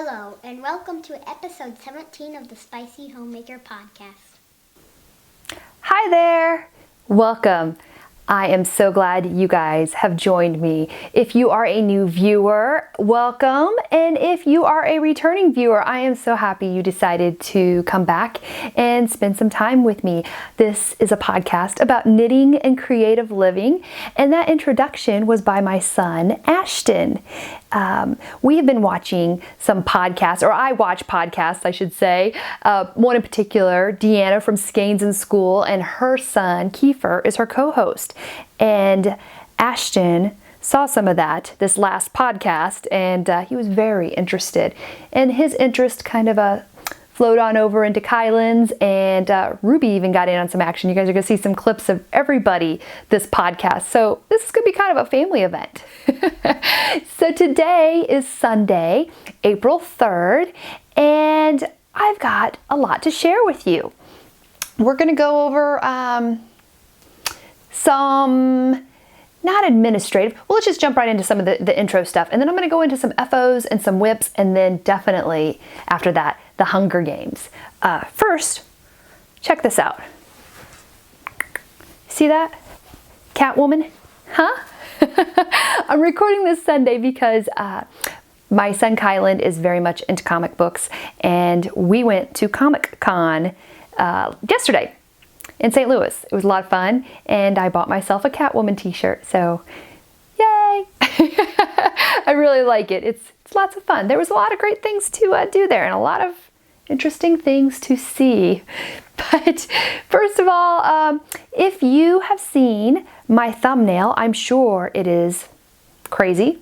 Hello, and welcome to episode 17 of the Spicy Homemaker podcast. Hi there! Welcome. I am so glad you guys have joined me. If you are a new viewer, welcome. And if you are a returning viewer, I am so happy you decided to come back and spend some time with me. This is a podcast about knitting and creative living. And that introduction was by my son, Ashton. We have been watching some podcasts, or I watch podcasts, I should say. One in particular, Deanna from Skeins in school, and her son, Kiefer, is her co-host. And Ashton saw some of that this last podcast, and he was very interested. And his interest kind of flowed on over into Kylan's, and Ruby even got in on some action. You guys are going to see some clips of everybody this podcast. So this is going to be kind of a family event. So today is Sunday, April 3rd, and I've got a lot to share with you. We're going to go over some, not administrative, well, let's just jump right into some of the intro stuff. And then I'm going to go into some FOs and some whips, and then definitely after that, the Hunger Games. First, check this out. See that? Catwoman? Huh? I'm recording this Sunday because my son Kylan is very much into comic books, and we went to Comic Con yesterday in St. Louis. It was a lot of fun, and I bought myself a Catwoman t-shirt, so yay! I really like it. It's lots of fun. There was a lot of great things to do there, and a lot of interesting things to see. But first of all, if you have seen my thumbnail, I'm sure it is crazy,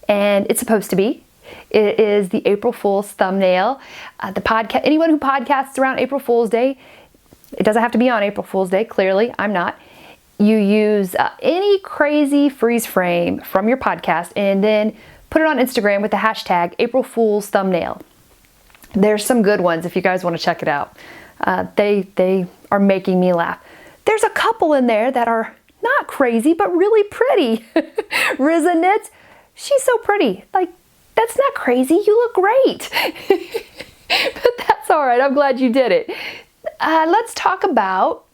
and it's supposed to be. It is the April Fool's thumbnail. The podcast. Anyone who podcasts around April Fool's Day, it doesn't have to be on April Fool's Day. Clearly, I'm not. You use any crazy freeze frame from your podcast, and then put it on Instagram with the hashtag April Fool's thumbnail. There's some good ones if you guys want to check it out. They are making me laugh. There's a couple in there that are not crazy, but really pretty. Riza Knits, she's so pretty. Like, that's not crazy. You look great. But that's all right. I'm glad you did it. Let's talk about,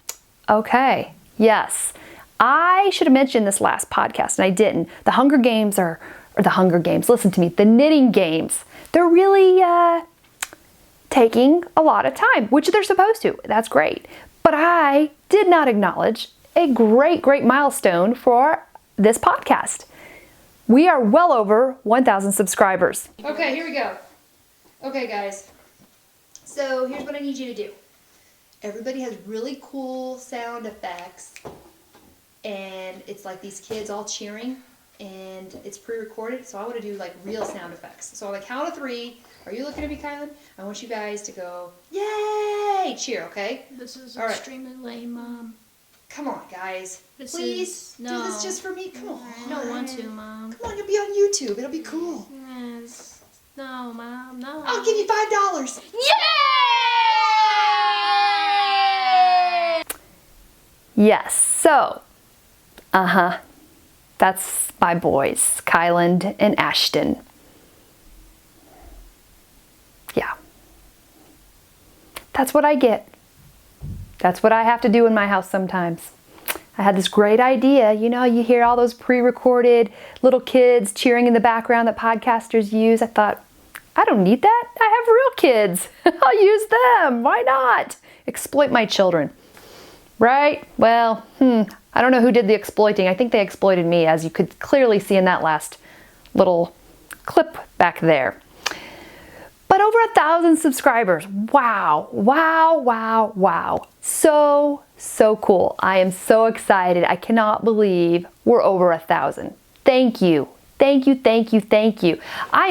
okay, yes. I should have mentioned this last podcast, and I didn't. The Hunger Games or the Hunger Games, listen to me, the knitting games. They're really taking a lot of time, which they're supposed to. That's great. But I did not acknowledge a great milestone for this podcast. We are well over 1,000 subscribers. Okay, here we go. Okay, guys. So here's what I need you to do. Everybody has really cool sound effects, and it's like these kids all cheering, and it's pre-recorded, so I want to do like real sound effects. So on the count of 3, are you looking at me, Kylan? I want you guys to go, yay! Cheer, okay? This is all right. Extremely lame, Mom. Come on, guys. Please do this just for me. Come on. I don't want to, Mom. Come on, you'll be on YouTube. It'll be cool. Yes. No, Mom, no. I'll give you $5. Yay! Yes, so, that's my boys, Kylan and Ashton. Yeah. That's what I get. That's what I have to do in my house sometimes. I had this great idea. You know, you hear all those pre-recorded little kids cheering in the background that podcasters use. I thought, I don't need that. I have real kids. I'll use them. Why not? Exploit my children. Right? Well, I don't know who did the exploiting. I think they exploited me, as you could clearly see in that last little clip back there. But over 1,000 subscribers. Wow. So cool. I am so excited. I cannot believe we're over 1,000. Thank you. I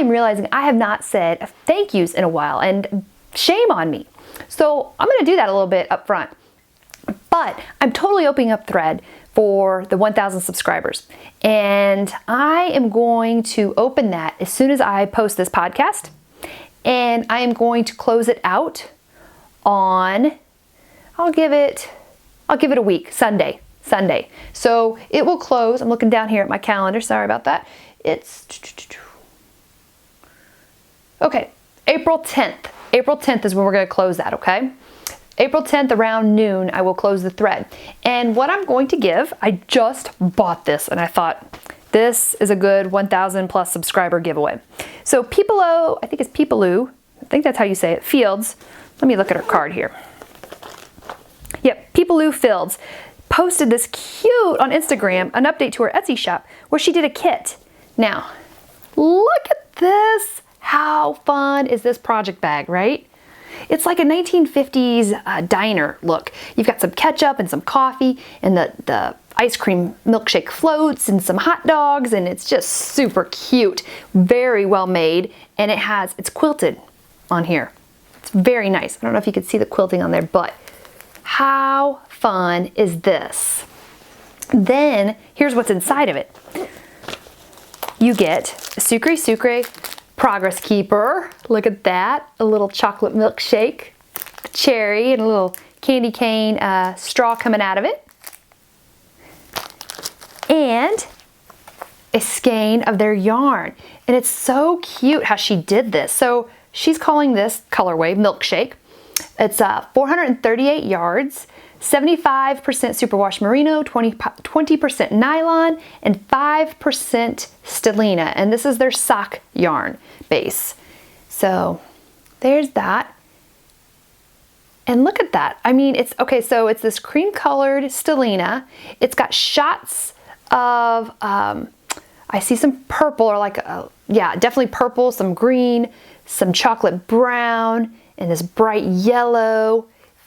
am realizing I have not said thank yous in a while, and shame on me. So I'm going to do that a little bit up front. But I'm totally opening up thread for the 1,000 subscribers. And I am going to open that as soon as I post this podcast. And I am going to close it out on, I'll give it a week, Sunday. So it will close. I'm looking down here at my calendar. Sorry about that. It's, okay, April 10th. April 10th is when we're going to close that, okay? April 10th around noon, I will close the thread. And what I'm going to give, I just bought this and I thought this is a good 1,000 plus subscriber giveaway. So Peepaloo, I think it's Peepaloo, I think that's how you say it, Fields. Let me look at her card here. Yep, Peepaloo Fields posted this cute on Instagram, an update to her Etsy shop where she did a kit. Now, look at this. How fun is this project bag, right? It's like a 1950s diner look. You've got some ketchup and some coffee and the ice cream milkshake floats and some hot dogs, and it's just super cute. Very well made, and it's quilted on here. It's very nice. I don't know if you can see the quilting on there, but how fun is this? Then here's what's inside of it. You get a Sucre Progress Keeper. Look at that. A little chocolate milkshake, a cherry, and a little candy cane straw coming out of it. And a skein of their yarn. And it's so cute how she did this. So she's calling this colorway Milkshake. It's 438 yards, 75% superwash merino, 20% nylon, and 5% stellina. And this is their sock yarn base. So there's that. And look at that. I mean, it's okay. So it's this cream colored stellina. It's got shots of, I see some purple or yeah, definitely purple, some green, some chocolate brown, and this bright yellow.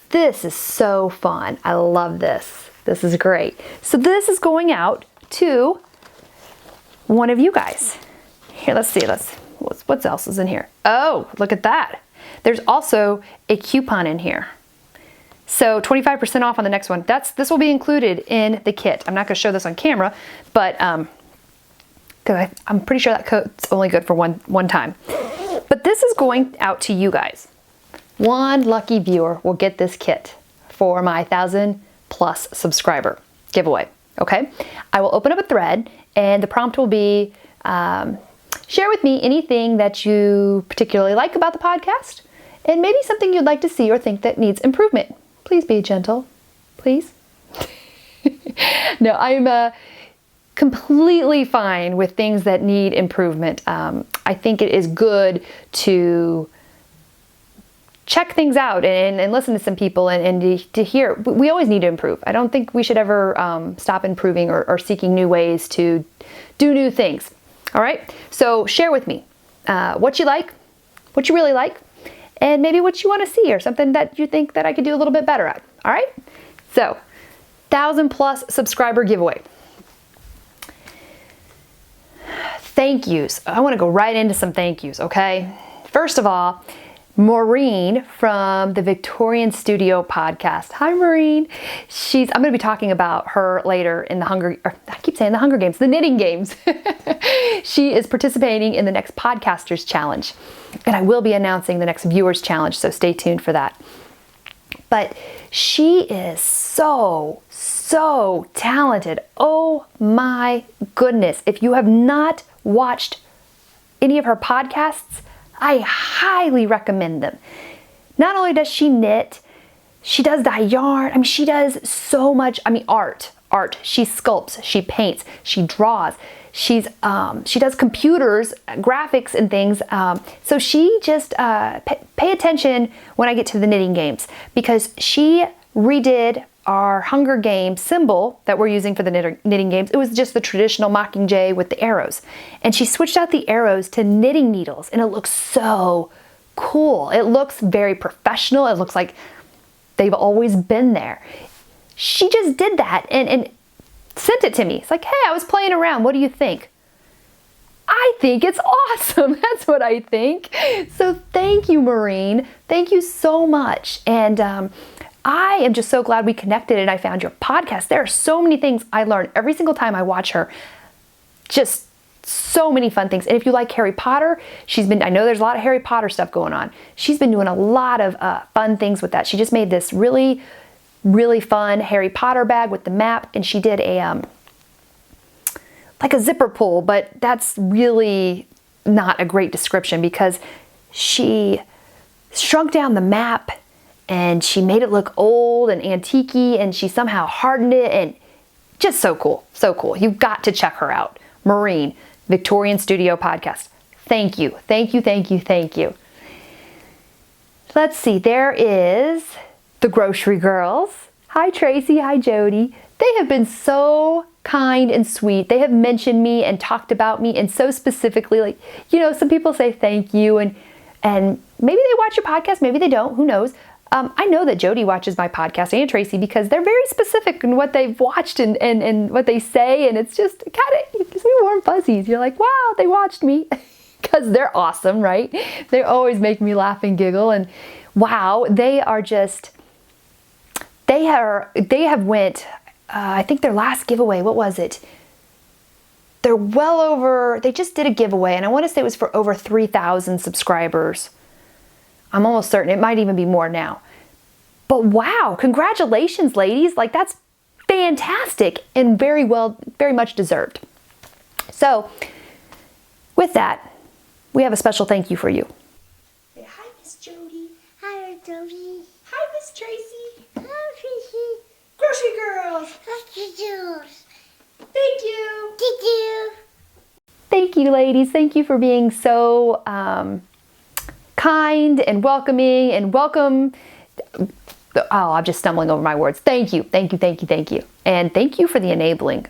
This is so fun. I love this. This is great. So this is going out to one of you guys. Here, let's see. What else is in here? Oh, look at that. There's also a coupon in here. So 25% off on the next one. This will be included in the kit. I'm not going to show this on camera, but because I'm pretty sure that code's only good for one time. But this is going out to you guys. One lucky viewer will get this kit for my 1,000 plus subscriber giveaway. Okay, I will open up a thread, and the prompt will be share with me anything that you particularly like about the podcast, and maybe something you'd like to see or think that needs improvement. Please be gentle, please. No, I'm completely fine with things that need improvement. I think it is good to check things out and listen to some people and to hear. We always need to improve. I don't think we should ever stop improving or seeking new ways to do new things. All right, so share with me what you like, what you really like, and maybe what you want to see or something that you think that I could do a little bit better at. All right, so 1,000 plus subscriber giveaway. Thank yous. I want to go right into some thank yous, okay? First of all, Maureen from the Victorian Studio podcast. Hi, Maureen. I'm going to be talking about her later in the Hunger Games, the Knitting Games. She is participating in the next Podcasters Challenge, and I will be announcing the next Viewers Challenge, so stay tuned for that. But she is so talented. Oh my goodness. If you have not watched any of her podcasts, I highly recommend them. Not only does she knit, she does dye yarn. I mean, she does so much. I mean, art. She sculpts, she paints, she draws. She does computers, graphics, and things. So she just pay attention when I get to the Knitting Games, because she redid our Hunger Games symbol that we're using for the Knitting Games. It was just the traditional mockingjay with the arrows. And she switched out the arrows to knitting needles, and it looks so cool. It looks very professional. It looks like they've always been there. She just did that and sent it to me. It's like, hey, I was playing around. What do you think? I think it's awesome. That's what I think. So thank you, Maureen. Thank you so much. And I am just so glad we connected and I found your podcast. There are so many things I learn every single time I watch her. Just so many fun things. And if you like Harry Potter, I know there's a lot of Harry Potter stuff going on. She's been doing a lot of fun things with that. She just made this really fun Harry Potter bag with the map, and she did like a zipper pull, but that's really not a great description because she shrunk down the map and she made it look old and antique-y, and she somehow hardened it, and just so cool, so cool. You've got to check her out. Maureen, Victorian Studio podcast. Thank you, thank you, thank you, thank you. Let's see, there is the Grocery Girls. Hi Tracy, hi Jody. They have been so kind and sweet. They have mentioned me and talked about me, and so specifically, like, you know, some people say thank you, and maybe they watch your podcast, maybe they don't, who knows. I know that Jody watches my podcast and Tracy because they're very specific in what they've watched and what they say, and it's just kind of, it gives me warm fuzzies. You're like, wow, they watched me, because they're awesome, right? They always make me laugh and giggle, and wow, they are just, they have went, I think their last giveaway, what was it? They're well over, they just did a giveaway, and I want to say it was for over 3,000 subscribers. I'm almost certain. It might even be more now. But wow, congratulations, ladies. Like, that's fantastic and very much deserved. So with that, we have a special thank you for you. Say hi, Miss Jody. Hi, Jody. Hi, Miss Tracy. Hi, Tracy. Grocery Girls. Hi, Thank you. Did you? Thank you, ladies. Thank you for being so kind and welcoming and welcome. Oh, I'm just stumbling over my words. Thank you, thank you, thank you, thank you. And thank you for the enabling.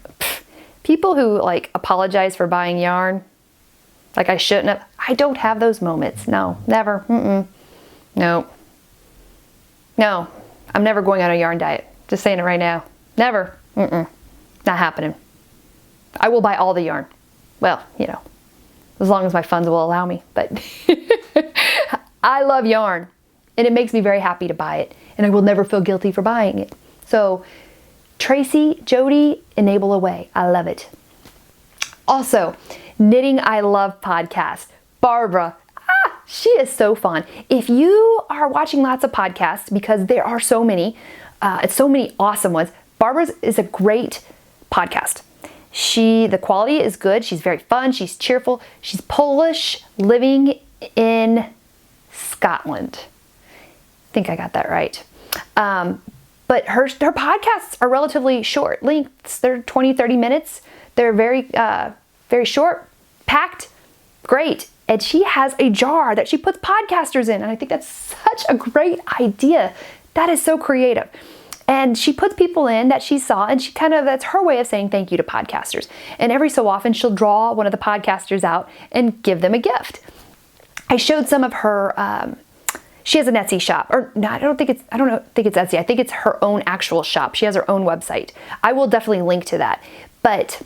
People who like apologize for buying yarn, like I shouldn't have. I don't have those moments. No, never. No. No, I'm never going on a yarn diet. Just saying it right now. Never. Not happening. I will buy all the yarn. Well, you know, as long as my funds will allow me. But I love yarn, and it makes me very happy to buy it, and I will never feel guilty for buying it. So Tracy, Jody, enable away. I love it. Also, Knitting I Love podcast. Barbara, she is so fun. If you are watching lots of podcasts, because there are so many awesome ones, Barbara's is a great podcast. The quality is good. She's very fun. She's cheerful. She's Polish, living in Scotland. I think I got that right. But her podcasts are relatively short lengths. They're 20, 30 minutes. They're very short, packed, great. And she has a jar that she puts podcasters in. And I think that's such a great idea. That is so creative. And she puts people in that she saw, and that's her way of saying thank you to podcasters. And every so often she'll draw one of the podcasters out and give them a gift. I showed some of her, she has an Etsy shop, or no, I don't think it's Etsy. I think it's her own actual shop. She has her own website. I will definitely link to that. But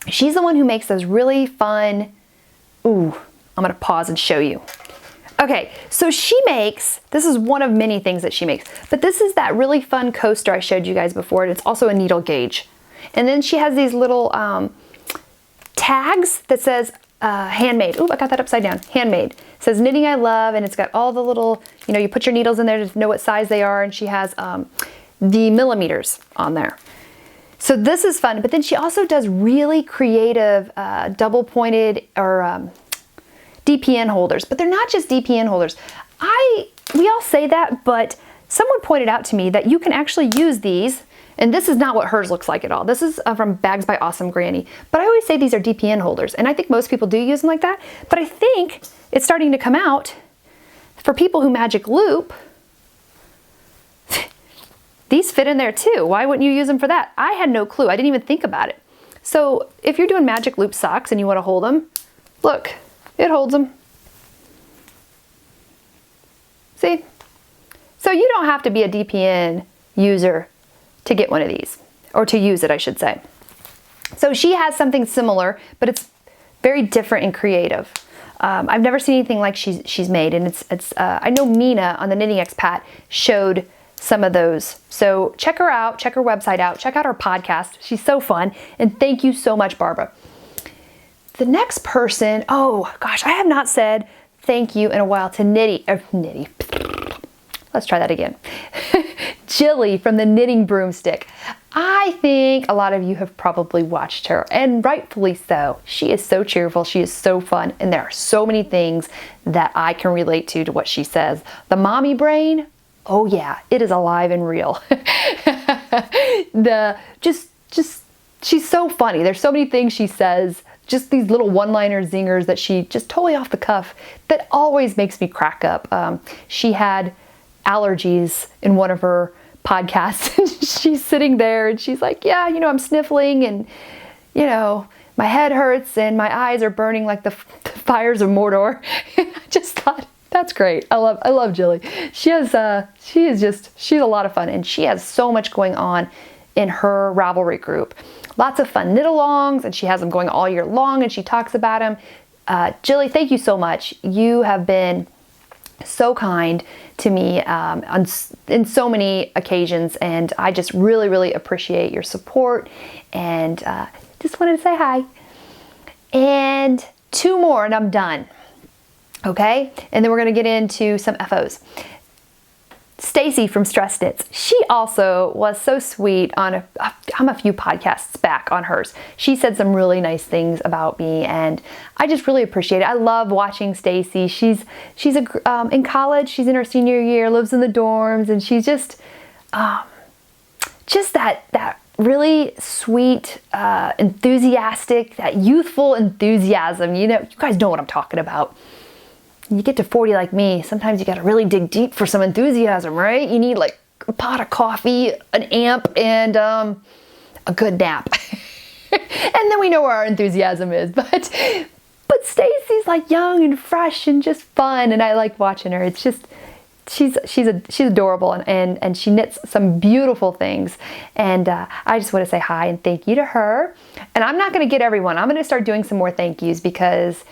she's the one who makes those really fun, I'm gonna pause and show you. Okay, so she makes, this is one of many things that she makes, but this is that really fun coaster I showed you guys before, and it's also a needle gauge. And then she has these little tags that says handmade. I got that upside down. Handmade. It says Knitting I Love, and it's got all the little, you put your needles in there to know what size they are, and she has the millimeters on there. So this is fun, but then she also does really creative double pointed or DPN holders, but they're not just DPN holders. We all say that, but someone pointed out to me that you can actually use these, and this is not what hers looks like at all. This is from Bags by Awesome Granny, but I always say these are DPN holders, and I think most people do use them like that, but I think it's starting to come out for people who magic loop. These fit in there too. Why wouldn't you use them for that? I had no clue. I didn't even think about it. So if you're doing magic loop socks and you want to hold them, look. It holds them. See? So you don't have to be a DPN user to get one of these, or to use it, I should say. So she has something similar, but it's very different and creative. I've never seen anything like she's made, and I know Mina on the Knitting Expat showed some of those. So check her out, check her website out, check out her podcast. She's so fun, and thank you so much, Barbara. The next person, oh gosh, I have not said thank you in a while to Nitty. Let's try that again. Jilly from the Knitting Broomstick. I think a lot of you have probably watched her, and rightfully so. She is so cheerful, she is so fun, and there are so many things that I can relate to what she says. The mommy brain, oh yeah, it is alive and real. She's so funny. There's so many things she says, just these little one-liner zingers that she just totally off the cuff that always makes me crack up. She had allergies in one of her podcasts, and she's sitting there and she's like, yeah, I'm sniffling, and my head hurts and my eyes are burning like the fires of Mordor. And I just thought, that's great. I love Jilly. She's a lot of fun, and she has so much going on in her Ravelry group. Lots of fun knit-alongs, and she has them going all year long, and she talks about them. Jilly, thank you so much. You have been so kind to me in so many occasions, and I just really, really appreciate your support, and just wanted to say hi. And 2 more and I'm done. Okay? And then we're going to get into some FOs. Stacy from Stress Knits, she also was so sweet on I'm a few podcasts back on hers. She said some really nice things about me, and I just really appreciate it. I love watching Stacy. She's in college. She's in her senior year, lives in the dorms, and she's just that really sweet, enthusiastic, that youthful enthusiasm. You guys know what I'm talking about. You get to 40 like me, sometimes you gotta really dig deep for some enthusiasm, right? You need like a pot of coffee, an amp, and a good nap. And then we know where our enthusiasm is. But Stacy's like young and fresh and just fun, and I like watching her. It's just, she's adorable, and she knits some beautiful things. And I just want to say hi and thank you to her. And I'm not gonna get everyone. I'm gonna start doing some more thank yous because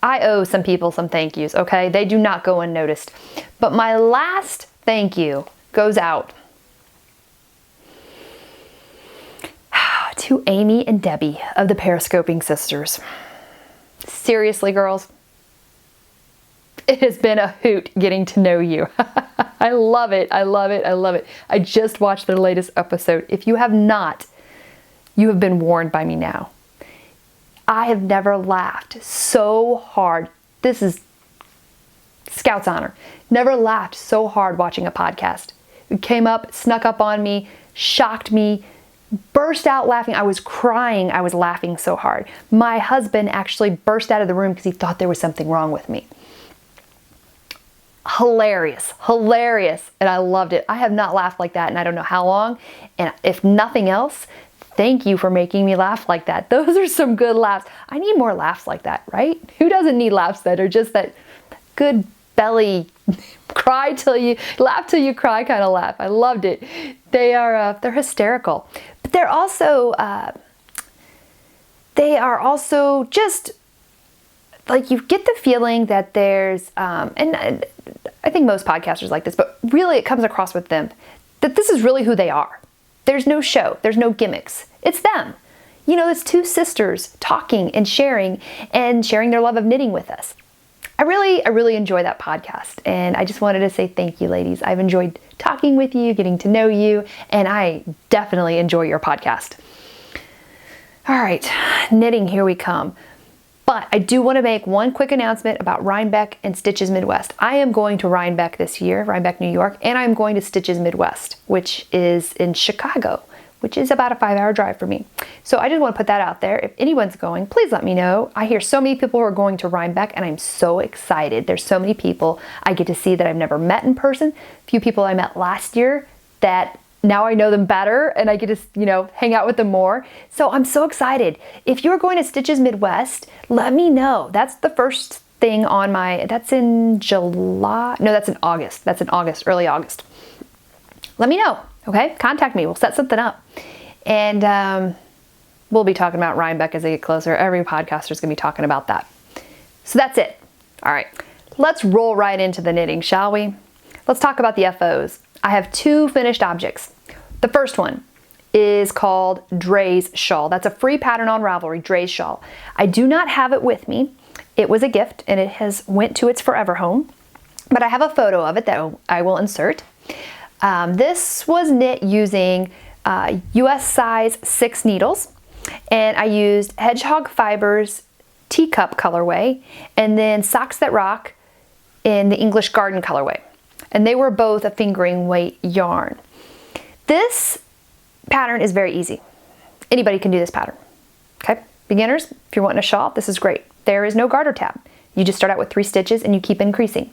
I owe some people some thank yous, okay? They do not go unnoticed. But my last thank you goes out to Amy and Debbie of the Periscoping Sisters. Seriously, girls, it has been a hoot getting to know you. I love it. I love it. I love it. I just watched their latest episode. If you have not, you have been warned by me now. I have never laughed so hard. This is Scout's honor. Never laughed so hard watching a podcast. It came up, snuck up on me, shocked me, burst out laughing. I was crying. I was laughing so hard. My husband actually burst out of the room because he thought there was something wrong with me. Hilarious, hilarious. And I loved it. I have not laughed like that in I don't know how long. And if nothing else, thank you for making me laugh like that. Those are some good laughs. I need more laughs like that, right? Who doesn't need laughs that are just that good belly, laugh till you cry kind of laugh. I loved it. They're hysterical, but they are also just like, you get the feeling that there's and I think most podcasters like this, but really it comes across with them that this is really who they are. There's no show. There's no gimmicks. It's them. It's 2 sisters talking and sharing their love of knitting with us. I really enjoy that podcast, and I just wanted to say thank you, ladies. I've enjoyed talking with you, getting to know you, and I definitely enjoy your podcast. All right, knitting, here we come. But I do want to make one quick announcement about Rhinebeck and Stitches Midwest. I am going to Rhinebeck this year, Rhinebeck, New York, and I'm going to Stitches Midwest, which is in Chicago, which is about a 5-hour drive for me. So I just want to put that out there. If anyone's going, please let me know. I hear so many people who are going to Rhinebeck, and I'm so excited. There's so many people I get to see that I've never met in person. A few people I met last year that now I know them better, and I get to, hang out with them more. So I'm so excited. If you're going to Stitches Midwest, let me know. That's the first thing on that's in July. No, that's in August. That's in August, early August. Let me know, okay? Contact me. We'll set something up. And we'll be talking about Rhinebeck as they get closer. Every podcaster is going to be talking about that. So that's it. All right. Let's roll right into the knitting, shall we? Let's talk about the FOs. I have 2 finished objects. The first one is called Dre's Shawl. That's a free pattern on Ravelry, Dre's Shawl. I do not have it with me. It was a gift, and it has went to its forever home, but I have a photo of it that I will insert. This was knit using US size 6 needles, and I used Hedgehog Fibers Teacup colorway, and then Socks That Rock in the English Garden colorway. And they were both a fingering weight yarn. This pattern is very easy. Anybody can do this pattern. Okay, beginners, if you're wanting a shawl, this is great. There is no garter tab. You just start out with 3 stitches and you keep increasing.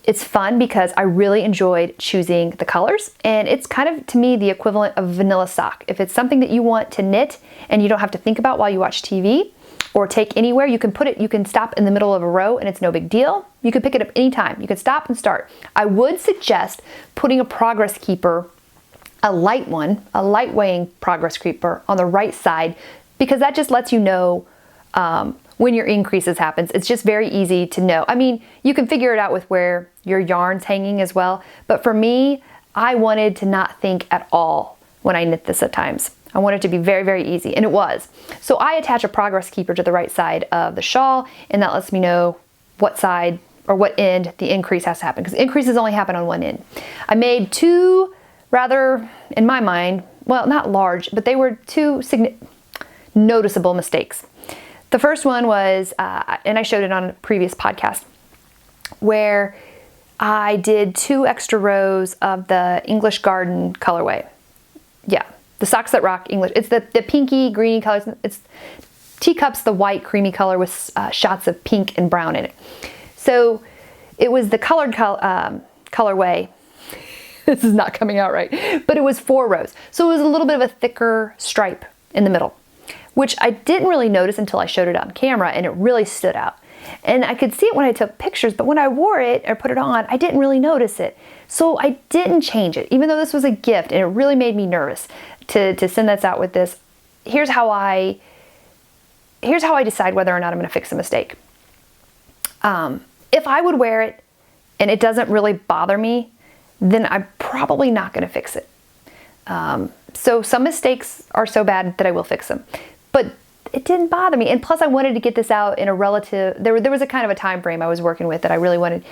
It's fun because I really enjoyed choosing the colors, and it's kind of, to me, the equivalent of vanilla sock. If it's something that you want to knit and you don't have to think about while you watch TV or take anywhere, you can stop in the middle of a row and it's no big deal. You can pick it up anytime. You can stop and start. I would suggest putting a progress keeper, a light one, a light weighing progress keeper on the right side, because that just lets you know when your increases happens. It's just very easy to know. I mean, you can figure it out with where your yarn's hanging as well, but for me, I wanted to not think at all when I knit this at times. I wanted it to be very, very easy, and it was. So I attach a progress keeper to the right side of the shawl, and that lets me know what side or what end the increase has to happen, because increases only happen on one end. I made 2 rather, in my mind, well, not large, but they were 2 noticeable mistakes. The first one was, and I showed it on a previous podcast, where I did 2 extra rows of the English Garden colorway. Yeah, the Socks That Rock English. It's the pinky, greeny colors. It's Teacup's the white, creamy color with shots of pink and brown in it. So it was the colored colorway. This is not coming out right, but it was 4 rows. So it was a little bit of a thicker stripe in the middle, which I didn't really notice until I showed it on camera, and it really stood out. And I could see it when I took pictures, but when I wore it or put it on, I didn't really notice it. So I didn't change it, even though this was a gift, and it really made me nervous to send this out with this. Here's how I decide whether or not I'm going to fix a mistake. If I would wear it and it doesn't really bother me, then I'm probably not going to fix it. So some mistakes are so bad that I will fix them, but it didn't bother me. And plus I wanted to get this out in a relative, there was a kind of a time frame I was working with that I really wanted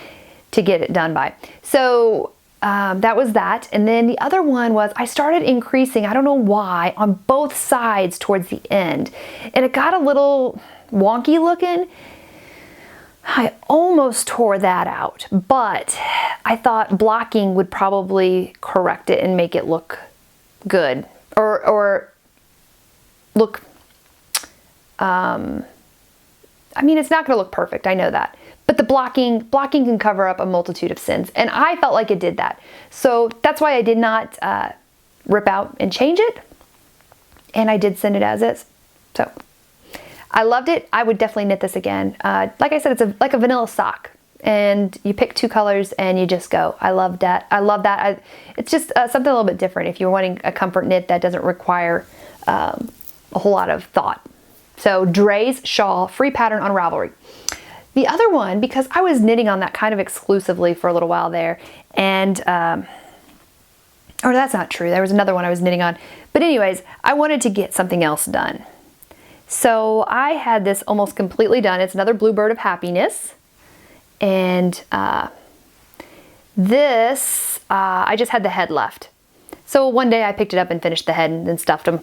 to get it done by. So that was that. And then the other one was I started increasing, I don't know why, on both sides towards the end. And it got a little wonky looking. I almost tore that out, but I thought blocking would probably correct it and make it look good, or look, I mean, it's not going to look perfect, I know that, but the blocking can cover up a multitude of sins, and I felt like it did that. So that's why I did not rip out and change it, and I did send it as is. So I loved it. I would definitely knit this again. Like I said, it's like a vanilla sock, and you pick 2 colors and you just go. I love that. I love that. It's just something a little bit different if you're wanting a comfort knit that doesn't require a whole lot of thought. So Dre's Shawl, free pattern on Ravelry. The other one, because I was knitting on that kind of exclusively for a little while there, and or that's not true. There was another one I was knitting on. But anyways, I wanted to get something else done. So I had this almost completely done. It's another Bluebird of Happiness. And this, I just had the head left. So one day I picked it up and finished the head and then stuffed him.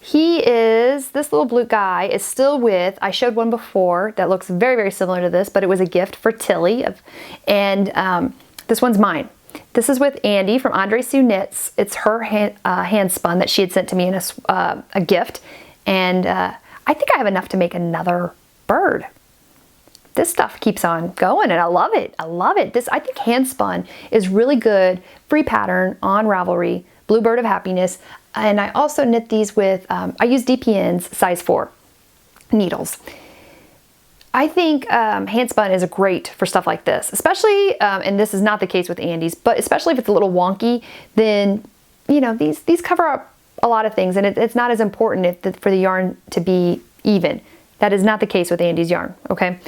This little blue guy is still with, I showed one before that looks very, very similar to this, but it was a gift for TELE. And this one's mine. This is with Andy from Andre Sue Knits. It's her hand spun that she had sent to me in a gift. And I think I have enough to make another bird. This stuff keeps on going, and I love it. I love it. This, I think hand spun is really good. Free pattern on Ravelry, Bluebird of Happiness. And I also knit these with, I use DPN's size 4 needles. I think hand spun is great for stuff like this, especially, and this is not the case with Andy's, but especially if it's a little wonky, then, you know, these cover up a lot of things, and it's not as important for the yarn to be even. That is not the case with Andy's yarn, okay?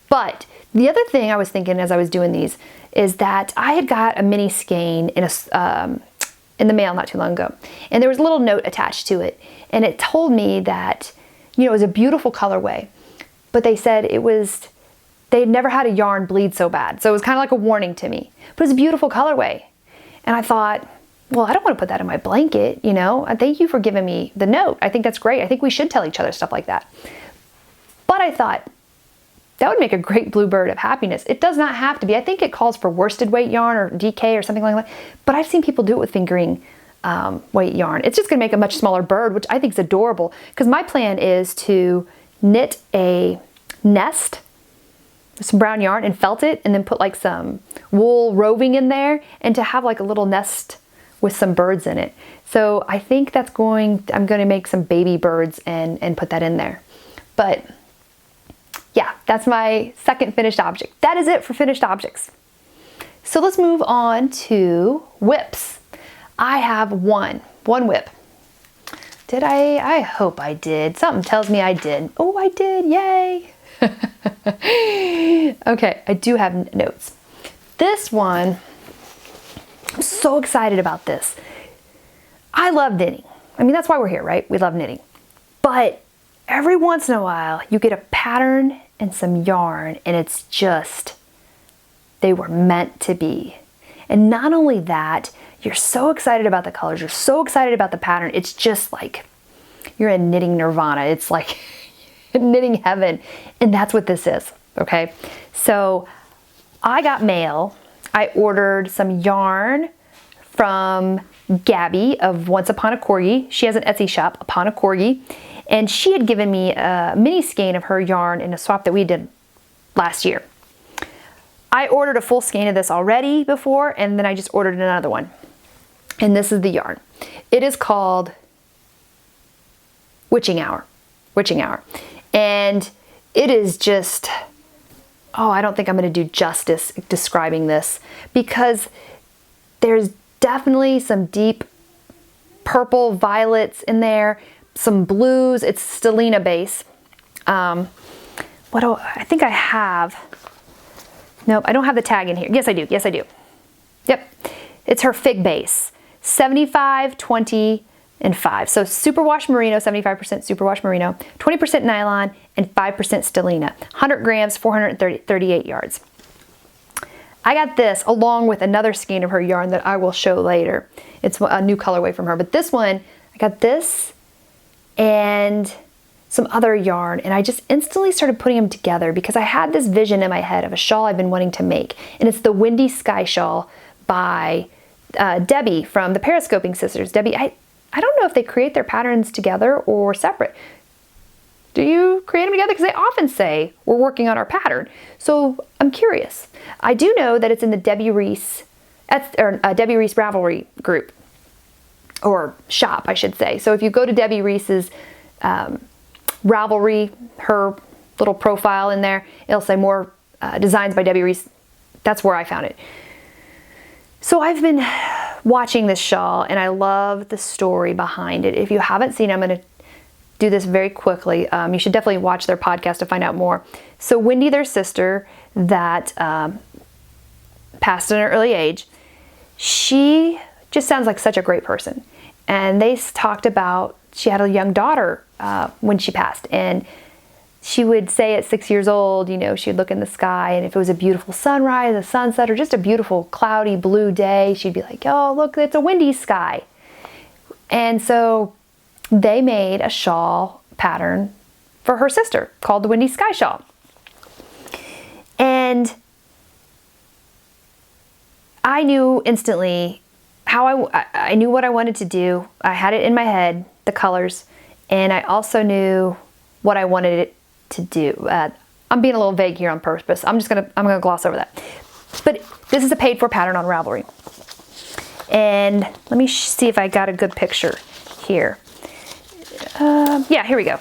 But the other thing I was thinking as I was doing these is that I had got a mini skein in the mail not too long ago, and there was a little note attached to it, and it told me that, you know, it was a beautiful colorway, but they said they'd never had a yarn bleed so bad, so it was kind of like a warning to me. But it was a beautiful colorway, and I thought, well, I don't want to put that in my blanket, you know? And thank you for giving me the note. I think that's great. I think we should tell each other stuff like that. But I thought, that would make a great bluebird of happiness. It does not have to be. I think it calls for worsted weight yarn or DK or something like that. But I've seen people do it with fingering weight yarn. It's just going to make a much smaller bird, which I think is adorable. Because my plan is to knit a nest with some brown yarn and felt it, and then put like some wool roving in there, and to have like a little nest with some birds in it. So I think I'm going to make some baby birds and put that in there. But yeah, that's my second finished object. That is it for finished objects. So let's move on to whips. I have one whip. Did I? I hope I did. Something tells me I did. Oh, I did, yay. Okay, I do have notes. This one, I'm so excited about this. I love knitting. I mean, that's why we're here, right? We love knitting. But every once in a while, you get a pattern and some yarn, and it's just, they were meant to be. And not only that, you're so excited about the colors, you're so excited about the pattern, it's just like, you're in knitting nirvana. It's like knitting heaven. And that's what this is, okay? So I got mail. I ordered some yarn from Gabby of Once Upon a Corgi. She has an Etsy shop, Upon a Corgi. And she had given me a mini skein of her yarn in a swap that we did last year. I ordered a full skein of this already before, and then I just ordered another one. And this is the yarn. It is called Witching Hour. And it is just, oh, I don't think I'm going to do justice describing this, because there's definitely some deep purple violets in there, some blues. It's stellina base. I think I have, nope, I don't have the tag in here. Yes, I do. Yep. It's her fig base, 75, 20, and 5. So superwash merino, 75% superwash merino, 20% nylon, and 5% stellina. 100 grams, 438 yards. I got this along with another skein of her yarn that I will show later. It's a new colorway from her. But this one, I got this and some other yarn, and I just instantly started putting them together because I had this vision in my head of a shawl I've been wanting to make. And it's the Windy Sky Shawl by Debbie from the Periscoping Sisters. Debbie, I don't know if they create their patterns together or separate. Do you create them together? Because they often say we're working on our pattern. So I'm curious. I do know that it's in the Debbie Reese Ravelry Group, or shop, I should say. So if you go to Debbie Reese's Ravelry, her little profile in there, it'll say more designs by Debbie Reese. That's where I found it. So I've been watching this shawl, and I love the story behind it. If you haven't seen it, I'm going to do this very quickly. You should definitely watch their podcast to find out more. So Wendy, their sister that passed at an early age, she just sounds like such a great person. And they talked about, she had a young daughter when she passed, and she would say at 6 years old, you know, she'd look in the sky, and if it was a beautiful sunrise, a sunset, or just a beautiful cloudy blue day, she'd be like, oh, look, it's a windy sky. And so they made a shawl pattern for her sister called the Windy Sky Shawl. And I knew instantly how I knew what I wanted to do. I had it in my head, the colors, and I also knew what I wanted it to do. I'm being a little vague here on purpose. I'm gonna gloss over that. But this is a paid for pattern on Ravelry. And let me see if I got a good picture here. Yeah, here we go.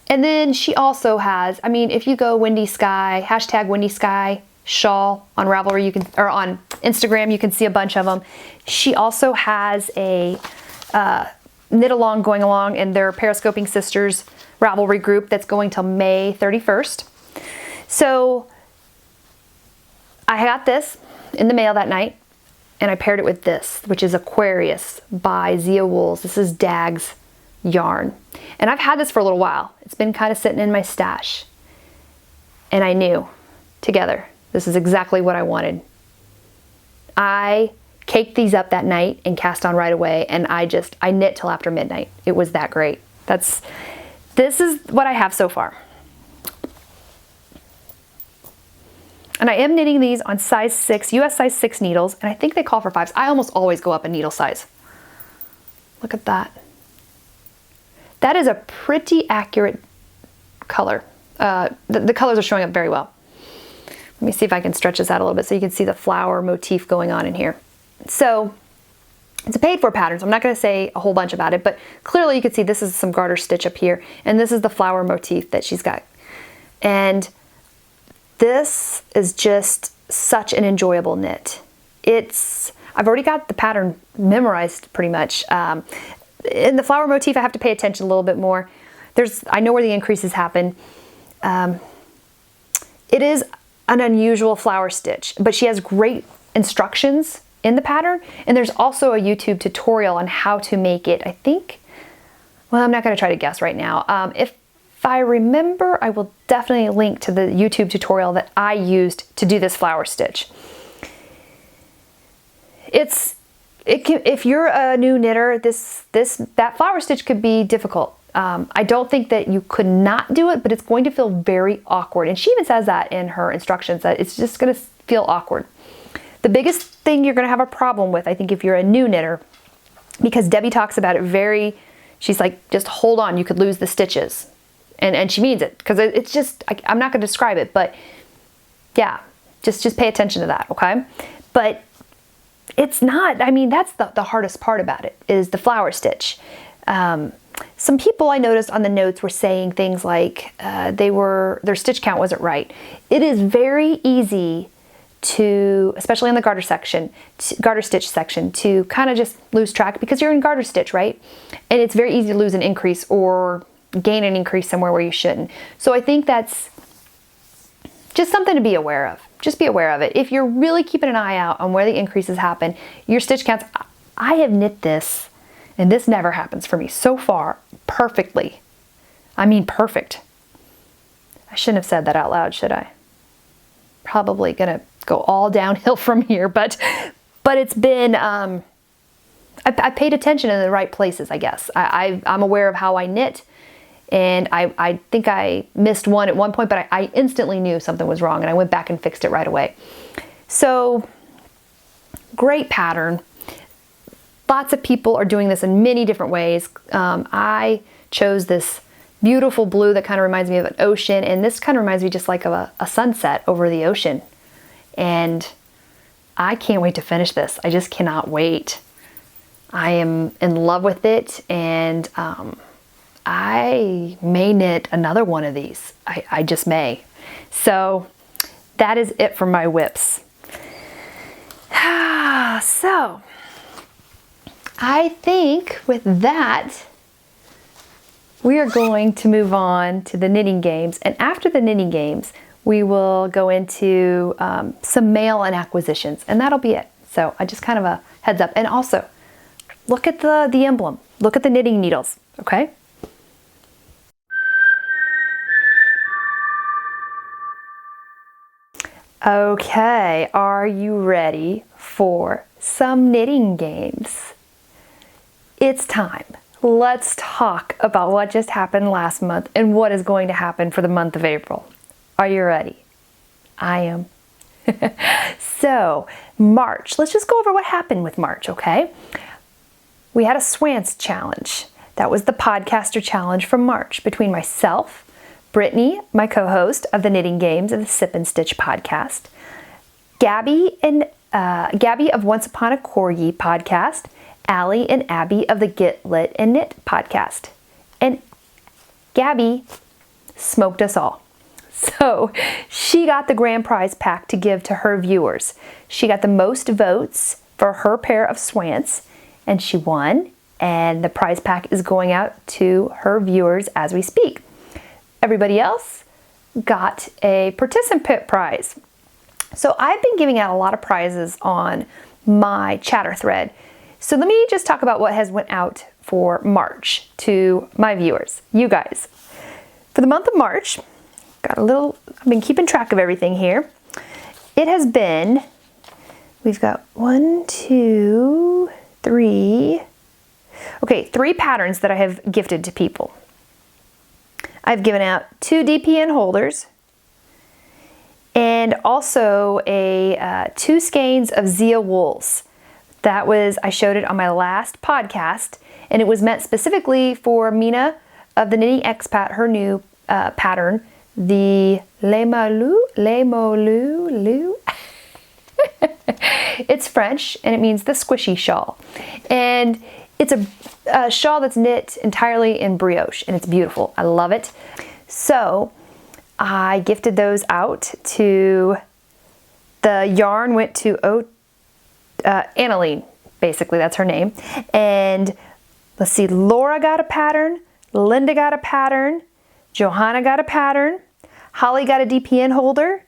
And then she also has, I mean, if you go Windy Sky, hashtag Windy Sky shawl on Ravelry, you can, or on Instagram, you can see a bunch of them. She also has a knit along going along in their Periscoping Sisters Ravelry group that's going till May 31st. So I got this in the mail that night, and I paired it with this, which is Aquarius by Zia Wools. This is Dag's yarn. And I've had this for a little while. It's been kind of sitting in my stash. And I knew together, this is exactly what I wanted. I caked these up that night and cast on right away, and I knit till after midnight. It was that great. This is what I have so far. And I am knitting these on size 6, US size 6 needles, and I think they call for 5s. I almost always go up a needle size. Look at that. That is a pretty accurate color. The colors are showing up very well. Let me see if I can stretch this out a little bit so you can see the flower motif going on in here. So it's a paid for pattern, so I'm not going to say a whole bunch about it, but clearly you can see this is some garter stitch up here, and this is the flower motif that she's got. And this is just such an enjoyable knit. I've already got the pattern memorized pretty much. In the flower motif, I have to pay attention a little bit more. I know where the increases happen. It is an unusual flower stitch, but she has great instructions in the pattern, and there's also a YouTube tutorial on how to make it. I think, well, I'm not going to try to guess right now. If I remember, I will definitely link to the YouTube tutorial that I used to do this flower stitch. If you're a new knitter, that flower stitch could be difficult. I don't think that you could not do it, but it's going to feel very awkward. And she even says that in her instructions, that it's just going to feel awkward. The biggest thing you're going to have a problem with, I think, if you're a new knitter, because Debbie talks about it she's like, just hold on, you could lose the stitches. And she means it, because it's just, I'm not going to describe it, but yeah, just pay attention to that, okay? But it's not, I mean, that's the hardest part about it, is the flower stitch. Some people I noticed on the notes were saying things like their stitch count wasn't right. It is very easy to, especially in the garter stitch section, to kind of just lose track, because you're in garter stitch, right? And it's very easy to lose an increase or gain an increase somewhere where you shouldn't. So I think that's just something to be aware of. Just be aware of it. If you're really keeping an eye out on where the increases happen, your stitch counts, I have knit this, and this never happens for me so far perfectly. I mean perfect. I shouldn't have said that out loud, should I? Probably gonna go all downhill from here, but it's been, I paid attention in the right places, I guess. I'm aware of how I knit, and I think I missed one at one point, but I instantly knew something was wrong, and I went back and fixed it right away. So, great pattern. Lots of people are doing this in many different ways. I chose this beautiful blue that kind of reminds me of an ocean, and this kind of reminds me just like of a sunset over the ocean. And I can't wait to finish this. I just cannot wait. I am in love with it, and I may knit another one of these. I just may. So that is it for my whips. So I think with that, we are going to move on to the knitting games. And after the knitting games, we will go into some mail and acquisitions, and that'll be it. So I just kind of a heads up. And also, look at the emblem. Look at the knitting needles, okay? Okay, are you ready for some knitting games? It's time. Let's talk about what just happened last month and what is going to happen for the month of April. Are you ready? I am. So, March. Let's just go over what happened with March, okay? We had a Swatch challenge. That was the podcaster challenge from March between myself, Brittany, my co-host of the Knitting Games and the Sip and Stitch podcast, Gabby of Once Upon a Corgi podcast, Allie and Abby of the Get Lit and Knit podcast. And Gabby smoked us all. So she got the grand prize pack to give to her viewers. She got the most votes for her pair of swants, and she won. And the prize pack is going out to her viewers as we speak. Everybody else got a participant prize. So I've been giving out a lot of prizes on my chatter thread. So let me just talk about what has went out for March to my viewers, you guys. For the month of March, I've been keeping track of everything here. It has been we've got 1, 2, 3. Okay, 3 patterns that I have gifted to people. I've given out 2 DPN holders and also 2 skeins of Zia wools. I showed it on my last podcast, and it was meant specifically for Mina of the Knitting Expat, her new pattern, the Le Molu. It's French, and it means the squishy shawl. And it's a shawl that's knit entirely in brioche, and it's beautiful. I love it. So I gifted those out to, the yarn went to Annaline, basically, that's her name. And let's see, Laura got a pattern, Linda got a pattern, Johanna got a pattern, Holly got a DPN holder,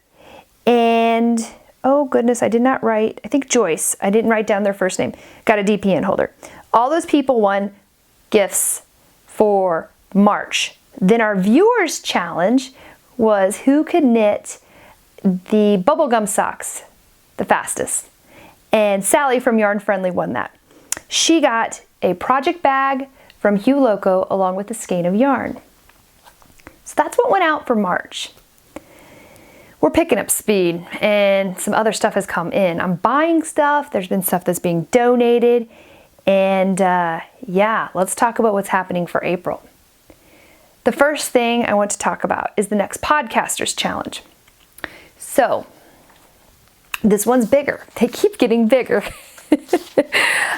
and oh goodness, I did not write, I think Joyce, I didn't write down their first name, got a DPN holder. All those people won gifts for March. Then our viewers challenge was who could knit the bubblegum socks the fastest. And Sally from Yarn Friendly won that. She got a project bag from Hugh Loco along with a skein of yarn. So that's what went out for March. We're picking up speed and some other stuff has come in. I'm buying stuff, there's been stuff that's being donated, and yeah, let's talk about what's happening for April. The first thing I want to talk about is the next Podcasters Challenge. So, this one's bigger. They keep getting bigger.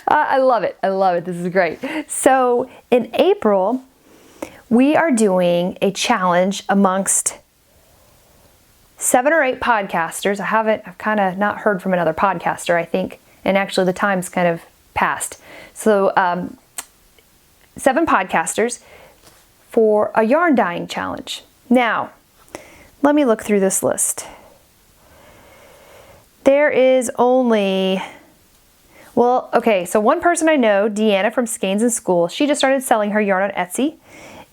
I love it. I love it. This is great. So, in April, we are doing a challenge amongst 7 or 8 podcasters. I've kind of not heard from another podcaster, I think, and actually the time's kind of passed. So 7 podcasters for a yarn dyeing challenge. Now, let me look through this list. There is only, well, okay, so one person I know, Deanna from Skeins in School, she just started selling her yarn on Etsy.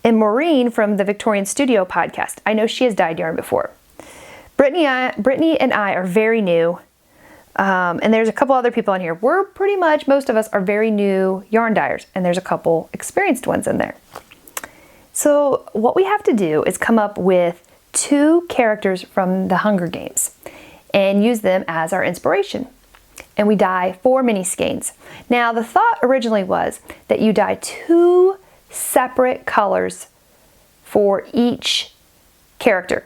And Maureen from the Victorian Studio podcast, I know she has dyed yarn before. Brittany and I are very new, and there's a couple other people on here. We're pretty much, most of us are very new yarn dyers, and there's a couple experienced ones in there. So what we have to do is come up with 2 characters from the Hunger Games and use them as our inspiration. And we dye 4 mini skeins. Now the thought originally was that you dye 2 separate colors for each character.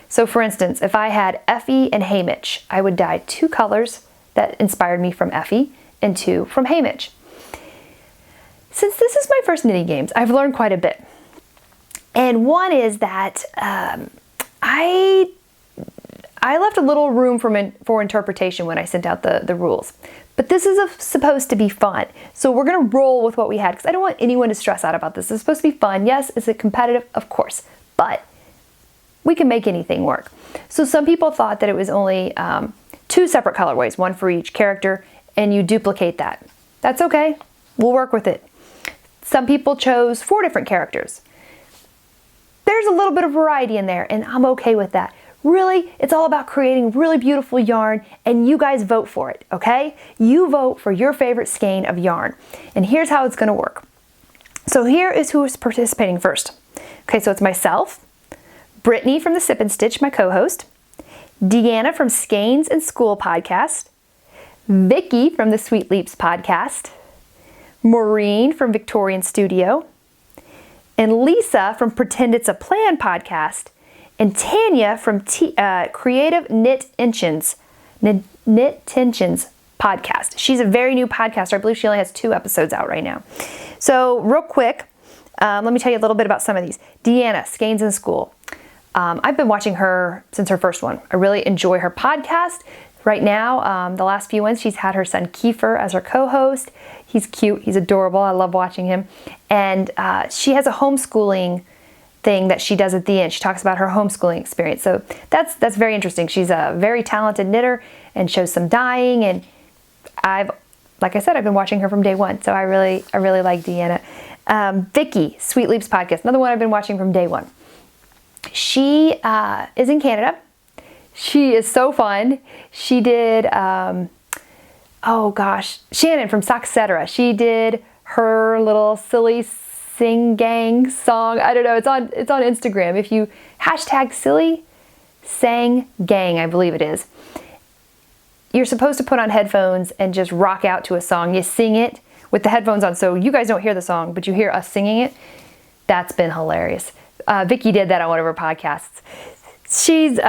So for instance, if I had Effie and Haymitch, I would dye 2 colors that inspired me from Effie and 2 from Haymitch. Since this is my first knitting games, I've learned quite a bit. And one is that I left a little room for interpretation when I sent out the rules. But this is supposed to be fun. So we're gonna roll with what we had because I don't want anyone to stress out about this. It's supposed to be fun. Yes, is it competitive? Of course. But we can make anything work. So some people thought that it was only 2 separate colorways, 1 for each character, and you duplicate that. That's okay. We'll work with it. Some people chose 4 different characters. There's a little bit of variety in there, and I'm okay with that. Really, it's all about creating really beautiful yarn, and you guys vote for it, okay? You vote for your favorite skein of yarn. And here's how it's gonna work. So here is who is participating first. Okay, so it's myself, Brittany from the Sip and Stitch, my co-host, Deanna from Skeins and School podcast, Vicky from the Sweet Leaps podcast, Maureen from Victorian Studio, and Lisa from Pretend It's a Plan podcast, and Tanya from Creative Knit Tensions podcast. She's a very new podcaster. I believe she only has 2 episodes out right now. So real quick, let me tell you a little bit about some of these. Deanna, Skeins in School. I've been watching her since her first one. I really enjoy her podcast. Right now, the last few ones, she's had her son Kiefer as her co-host. He's cute. He's adorable. I love watching him. And she has a homeschooling thing that she does at the end. She talks about her homeschooling experience. So that's very interesting. She's a very talented knitter and shows some dyeing. And like I said, I've been watching her from day one. So I really like Deanna. Vicky, Sweet Leaps podcast, another one I've been watching from day one. She is in Canada. She is so fun. She did oh gosh, Shannon from Socksetera. She did her little sillysinggang song. I don't know, it's on Instagram. If you hashtag sillysinggang, I believe it is. You're supposed to put on headphones and just rock out to a song. You sing it with the headphones on, so you guys don't hear the song, but you hear us singing it. That's been hilarious. Vicki did that on one of her podcasts. She's,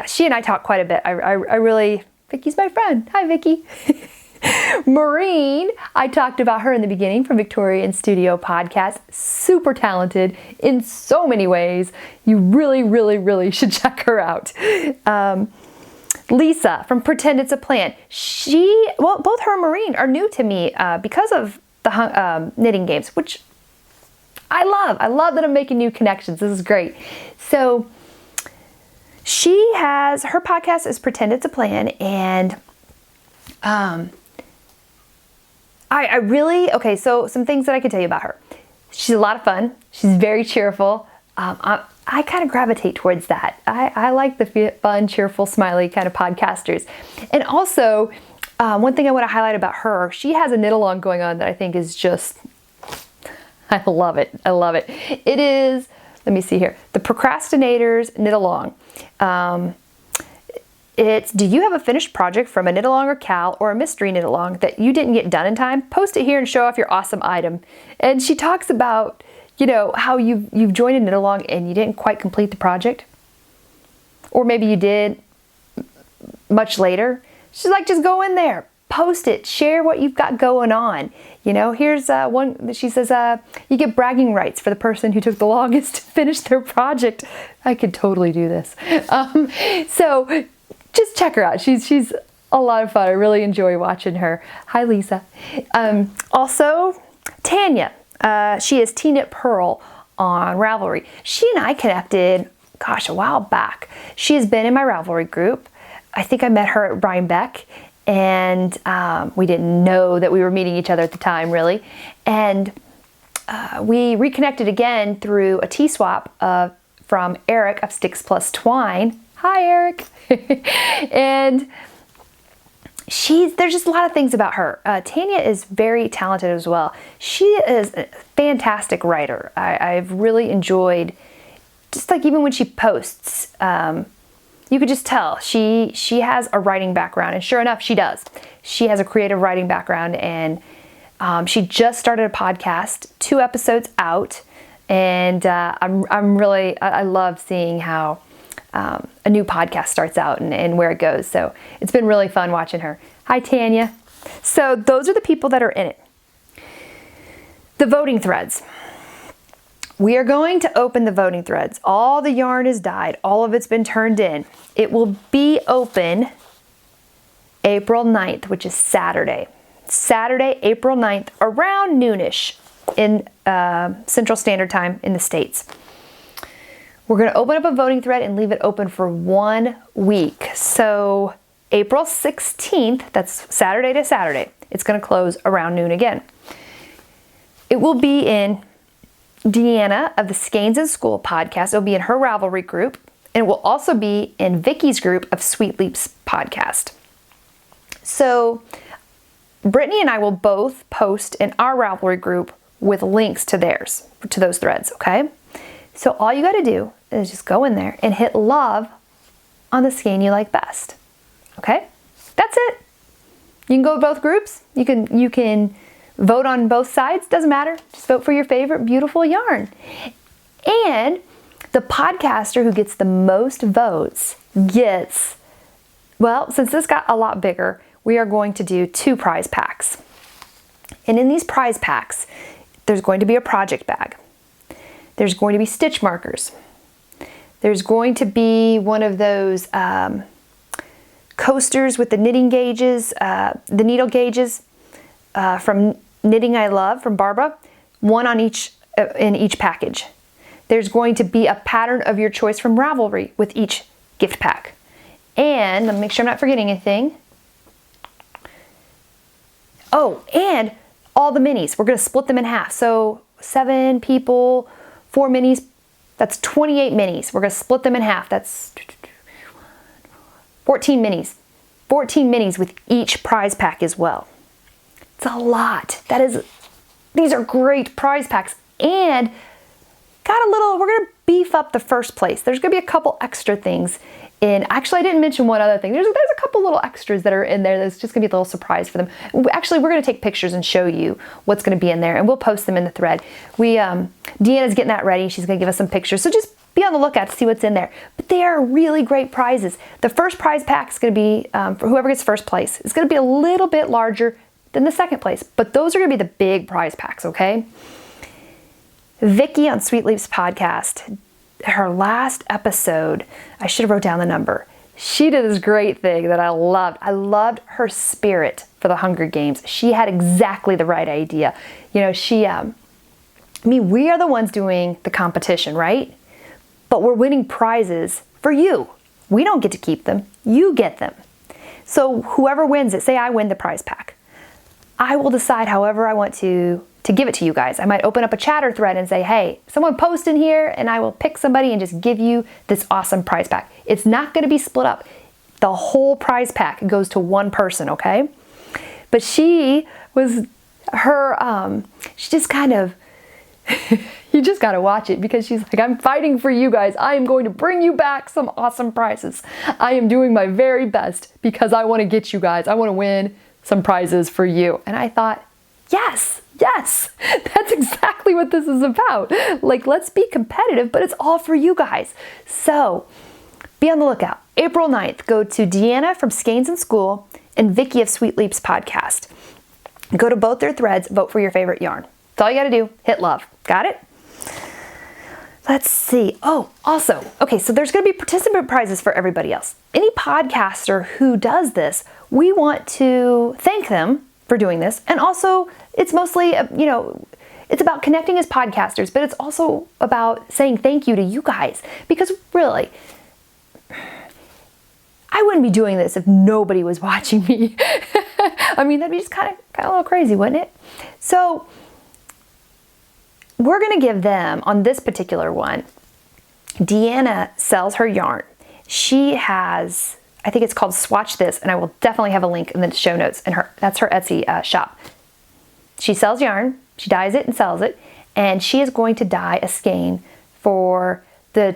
she and I talk quite a bit. I really, Vicki's my friend. Hi, Vicki. Maureen, I talked about her in the beginning from Victorian Studio podcast. Super talented in so many ways. You really, really, really should check her out. Lisa from Pretend It's a Plant. Both her and Maureen are new to me because of the knitting games, which I love. I love that I'm making new connections. This is great. So her podcast is Pretend It's a Plan, and so some things that I can tell you about her. She's a lot of fun. She's very cheerful. I kind of gravitate towards that. I like the fun, cheerful, smiley kind of podcasters. And also, one thing I want to highlight about her, she has a knit along going on that I think is just, I love it. I love it. It is, let me see here, the Procrastinators Knit Along. It's, do you have a finished project from a knit along or cal or a mystery knit along that you didn't get done in time? Post it here and show off your awesome item. And she talks about, how you've joined a knit along and you didn't quite complete the project. Or maybe you did much later. She's like, just go in there, post it, share what you've got going on. Here's one, she says, you get bragging rights for the person who took the longest to finish their project. I could totally do this. So just check her out. She's a lot of fun. I really enjoy watching her. Hi, Lisa. Also, Tanya. She is T-Knit Pearl on Ravelry. She and I connected, a while back. She has been in my Ravelry group. I think I met her at Rhinebeck, and we didn't know that we were meeting each other at the time, really. And we reconnected again through a tea swap from Eric of Sticks+twine. Hi, Eric. And there's just a lot of things about her. Tanya is very talented as well. She is a fantastic writer. I've really enjoyed, just like even when she posts, you could just tell she has a writing background, and sure enough, she does. She has a creative writing background, and she just started a podcast, 2 episodes out, and I love seeing how a new podcast starts out and where it goes. So it's been really fun watching her. Hi, Tanya. So those are the people that are in it. The voting threads. We are going to open the voting threads. All the yarn is dyed. All of it's been turned in. It will be open April 9th, which is Saturday. Saturday, April 9th, around noonish in Central Standard Time in the States. We're going to open up a voting thread and leave it open for 1 week. So April 16th, that's Saturday to Saturday, it's going to close around noon again. It will be in Deanna of the Skeins in School podcast. It'll be in her Ravelry group, and it will also be in Vicky's group of Sweet Leaps podcast. So Brittany and I will both post in our Ravelry group with links to those threads, okay? So all you got to do is just go in there and hit love on the skein you like best. Okay? That's it. You can go with both groups. You can vote on both sides. Doesn't matter. Just vote for your favorite beautiful yarn. And the podcaster who gets the most votes gets, since this got a lot bigger, we are going to do 2 prize packs. And in these prize packs, there's going to be a project bag. There's going to be stitch markers. There's going to be one of those coasters with the knitting gauges, the needle gauges from Knitting I Love from Barbara, one on each in each package. There's going to be a pattern of your choice from Ravelry with each gift pack. And let me make sure I'm not forgetting anything. Oh, and all the minis. We're going to split them in half. So 7 people, 4 minis, that's 28 minis. We're going to split them in half. That's 14 minis. 14 minis with each prize pack as well. It's a lot. These are great prize packs, and we're gonna beef up the first place. There's gonna be a couple extra things in, actually I didn't mention one other thing. There's a couple little extras that are in there that's just gonna be a little surprise for them. Actually, we're gonna take pictures and show you what's gonna be in there, and we'll post them in the thread. Deanna's getting that ready. She's gonna give us some pictures, so just be on the lookout to see what's in there. But they are really great prizes. The first prize pack is gonna be, for whoever gets first place, it's gonna be a little bit larger than the second place, but those are gonna be the big prize packs, okay? Vicky on Sweet Leaps podcast, her last episode, I should have wrote down the number. She did this great thing that I loved. I loved her spirit for the Hunger Games. She had exactly the right idea. You know, we are the ones doing the competition, right? But we're winning prizes for you. We don't get to keep them. You get them. So whoever wins it, say I win the prize pack, I will decide however I want to give it to you guys. I might open up a chatter thread and say, hey, someone post in here, and I will pick somebody and just give you this awesome prize pack. It's not gonna be split up. The whole prize pack goes to one person, okay? But she just kind of, you just gotta watch it, because she's like, I'm fighting for you guys. I am going to bring you back some awesome prizes. I am doing my very best because I wanna get you guys. I wanna win some prizes for you. And I thought, yes, that's exactly what this is about. Like, let's be competitive, but it's all for you guys. So be on the lookout. April 9th, go to Deanna from Skeins in School and Vicky of Sweet Leaps podcast. Go to both their threads, vote for your favorite yarn. That's all you gotta do, hit love. Got it? Let's see. Oh, also, okay, so there's gonna be participant prizes for everybody else. Any podcaster who does this, we want to thank them for doing this. And also, it's mostly, it's about connecting as podcasters, but it's also about saying thank you to you guys. Because really, I wouldn't be doing this if nobody was watching me. I mean, that'd be just kind of a little crazy, wouldn't it? So we're gonna give them, on this particular one, Deanna sells her yarn. She has, I think it's called Swatch This, and I will definitely have a link in the show notes, and that's her Etsy shop. She sells yarn, she dyes it and sells it, and she is going to dye a skein for I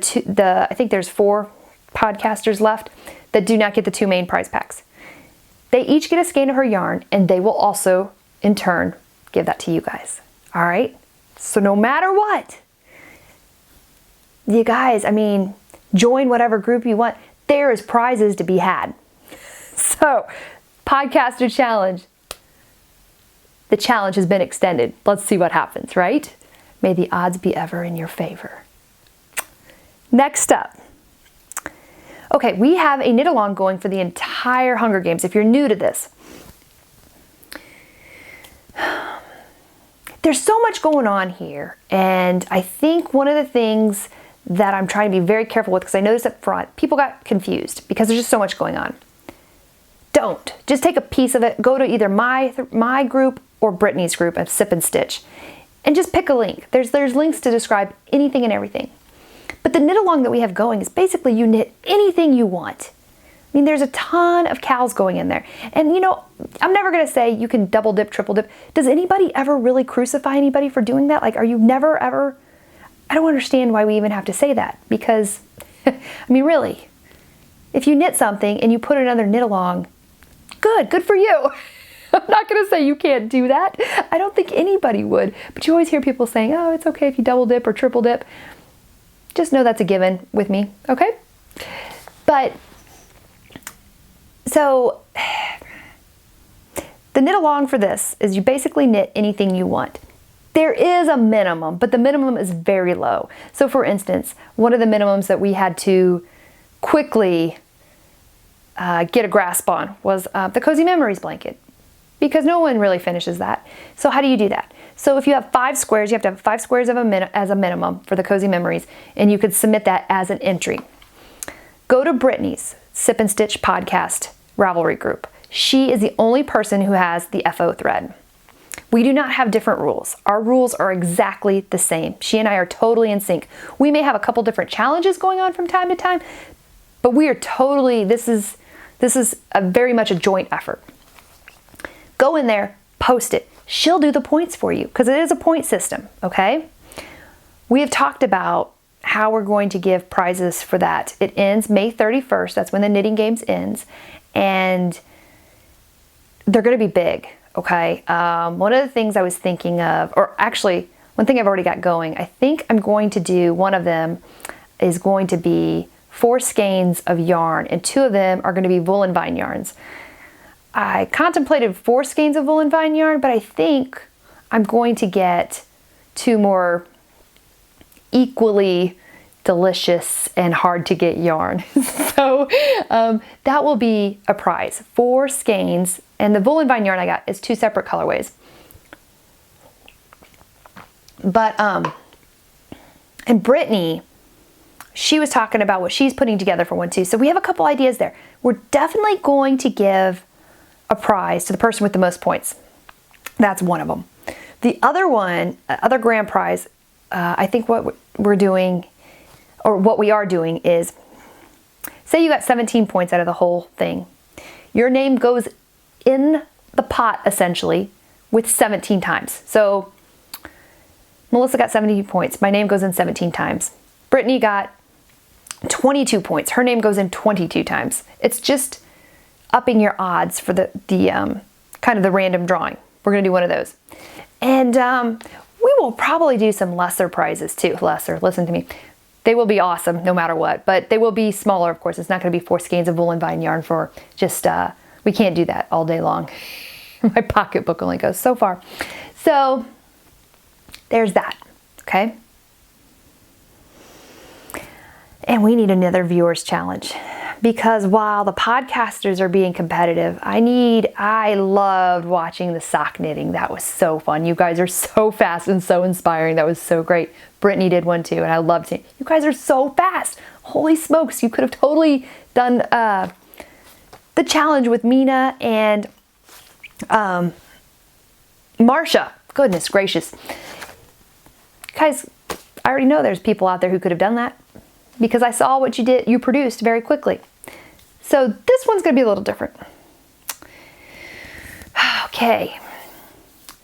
think there's 4 podcasters left that do not get the 2 main prize packs. They each get a skein of her yarn, and they will also, in turn, give that to you guys. All right? So no matter what, you guys, join whatever group you want. There is prizes to be had. So, podcaster challenge. The challenge has been extended. Let's see what happens, right? May the odds be ever in your favor. Next up. Okay, we have a knit along going for the entire Hunger Games. If you're new to this, there's so much going on here, and I think one of the things that I'm trying to be very careful with, because I noticed up front, people got confused because there's just so much going on. Don't. Just take a piece of it, go to either my group or Brittany's group of Sip and Stitch, and just pick a link. There's links to describe anything and everything. But the knit along that we have going is basically you knit anything you want. There's a ton of cows going in there. And I'm never gonna say you can double dip, triple dip. Does anybody ever really crucify anybody for doing that? Like, are you never ever? I don't understand why we even have to say that, because, really, if you knit something and you put another knit along, good for you. I'm not gonna say you can't do that. I don't think anybody would, but you always hear people saying, oh, it's okay if you double dip or triple dip. Just know that's a given with me, okay? But, so, the knit along for this is you basically knit anything you want. There is a minimum, but the minimum is very low. So for instance, one of the minimums that we had to quickly get a grasp on was the Cozy Memories blanket, because no one really finishes that. So how do you do that? So if you have 5 squares, you have to have 5 squares as a minimum for the Cozy Memories, and you could submit that as an entry. Go to Brittany's Sip and Stitch podcast Ravelry Group. She is the only person who has the FO thread. We do not have different rules. Our rules are exactly the same. She and I are totally in sync. We may have a couple different challenges going on from time to time, but we are totally, this is This is very much a joint effort. Go in there, post it. She'll do the points for you because it is a point system, okay? We have talked about how we're going to give prizes for that. It ends May 31st. That's when the Knitting Games ends. And they're going to be big, okay? One of the things I was thinking of, or actually one thing I've already got going, I think I'm going to do, one of them is going to be 4 skeins of yarn, and 2 of them are going to be woolen vine yarns. I contemplated 4 skeins of woolen vine yarn, but I think I'm going to get 2 more equally delicious and hard to get yarn. So that will be a prize. 4 skeins, and the woolen vine yarn I got is 2 separate colorways. But and Brittany, she was talking about what she's putting together for one too. So we have a couple ideas there. We're definitely going to give a prize to the person with the most points. That's one of them. The other one, other grand prize, I think what we're doing, or what we are doing is, say you got 17 points out of the whole thing. Your name goes in the pot, essentially, with 17 times. So Melissa got 17 points. My name goes in 17 times. Brittany got 22 points. Her name goes in 22 times. It's just upping your odds for the kind of the random drawing. We're going to do one of those. And we will probably do some lesser prizes too. Lesser, listen to me. They will be awesome no matter what, but they will be smaller, of course. It's not going to be 4 skeins of woolen vine yarn for just, we can't do that all day long. My pocketbook only goes so far. So there's that, okay? And we need another viewers challenge, because while the podcasters are being competitive, I loved watching the sock knitting. That was so fun. You guys are so fast and so inspiring. That was so great. Brittany did one too, and I loved it. You guys are so fast. Holy smokes, you could have totally done the challenge with Mina and Marsha. Goodness gracious. Guys, I already know there's people out there who could have done that, because I saw what you produced very quickly. So this one's gonna be a little different. Okay,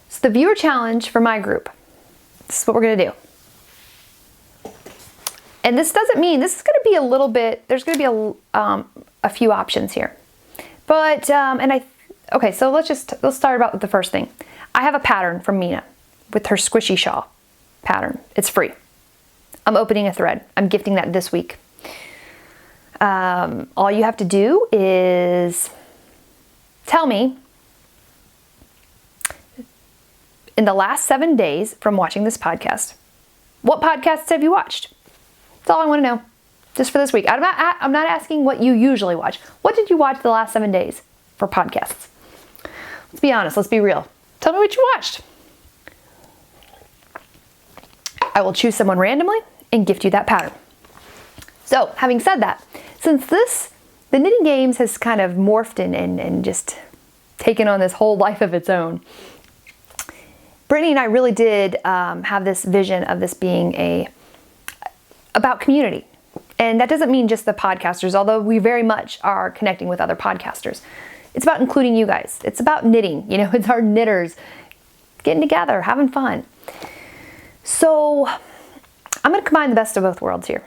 so the viewer challenge for my group, this is what we're gonna do. And this doesn't mean, this is gonna be a little bit, there's gonna be a few options here. But, okay, so let's start about with the first thing. I have a pattern from Mina with her squishy shawl pattern. It's free. I'm opening a thread. I'm gifting that this week. All you have to do is tell me in the last 7 days from watching this podcast, what podcasts have you watched? That's all I want to know, just for this week. I'm not asking what you usually watch. What did you watch the last 7 days for podcasts? Let's be honest. Let's be real. Tell me what you watched. I will choose someone randomly and gift you that pattern. So, having said that, since the Knitting Games has kind of morphed and just taken on this whole life of its own, Brittany and I really did have this vision of this being about community. And that doesn't mean just the podcasters, although we very much are connecting with other podcasters. It's about including you guys. It's about knitting. You know, it's our knitters getting together, having fun. So I'm going to combine the best of both worlds here.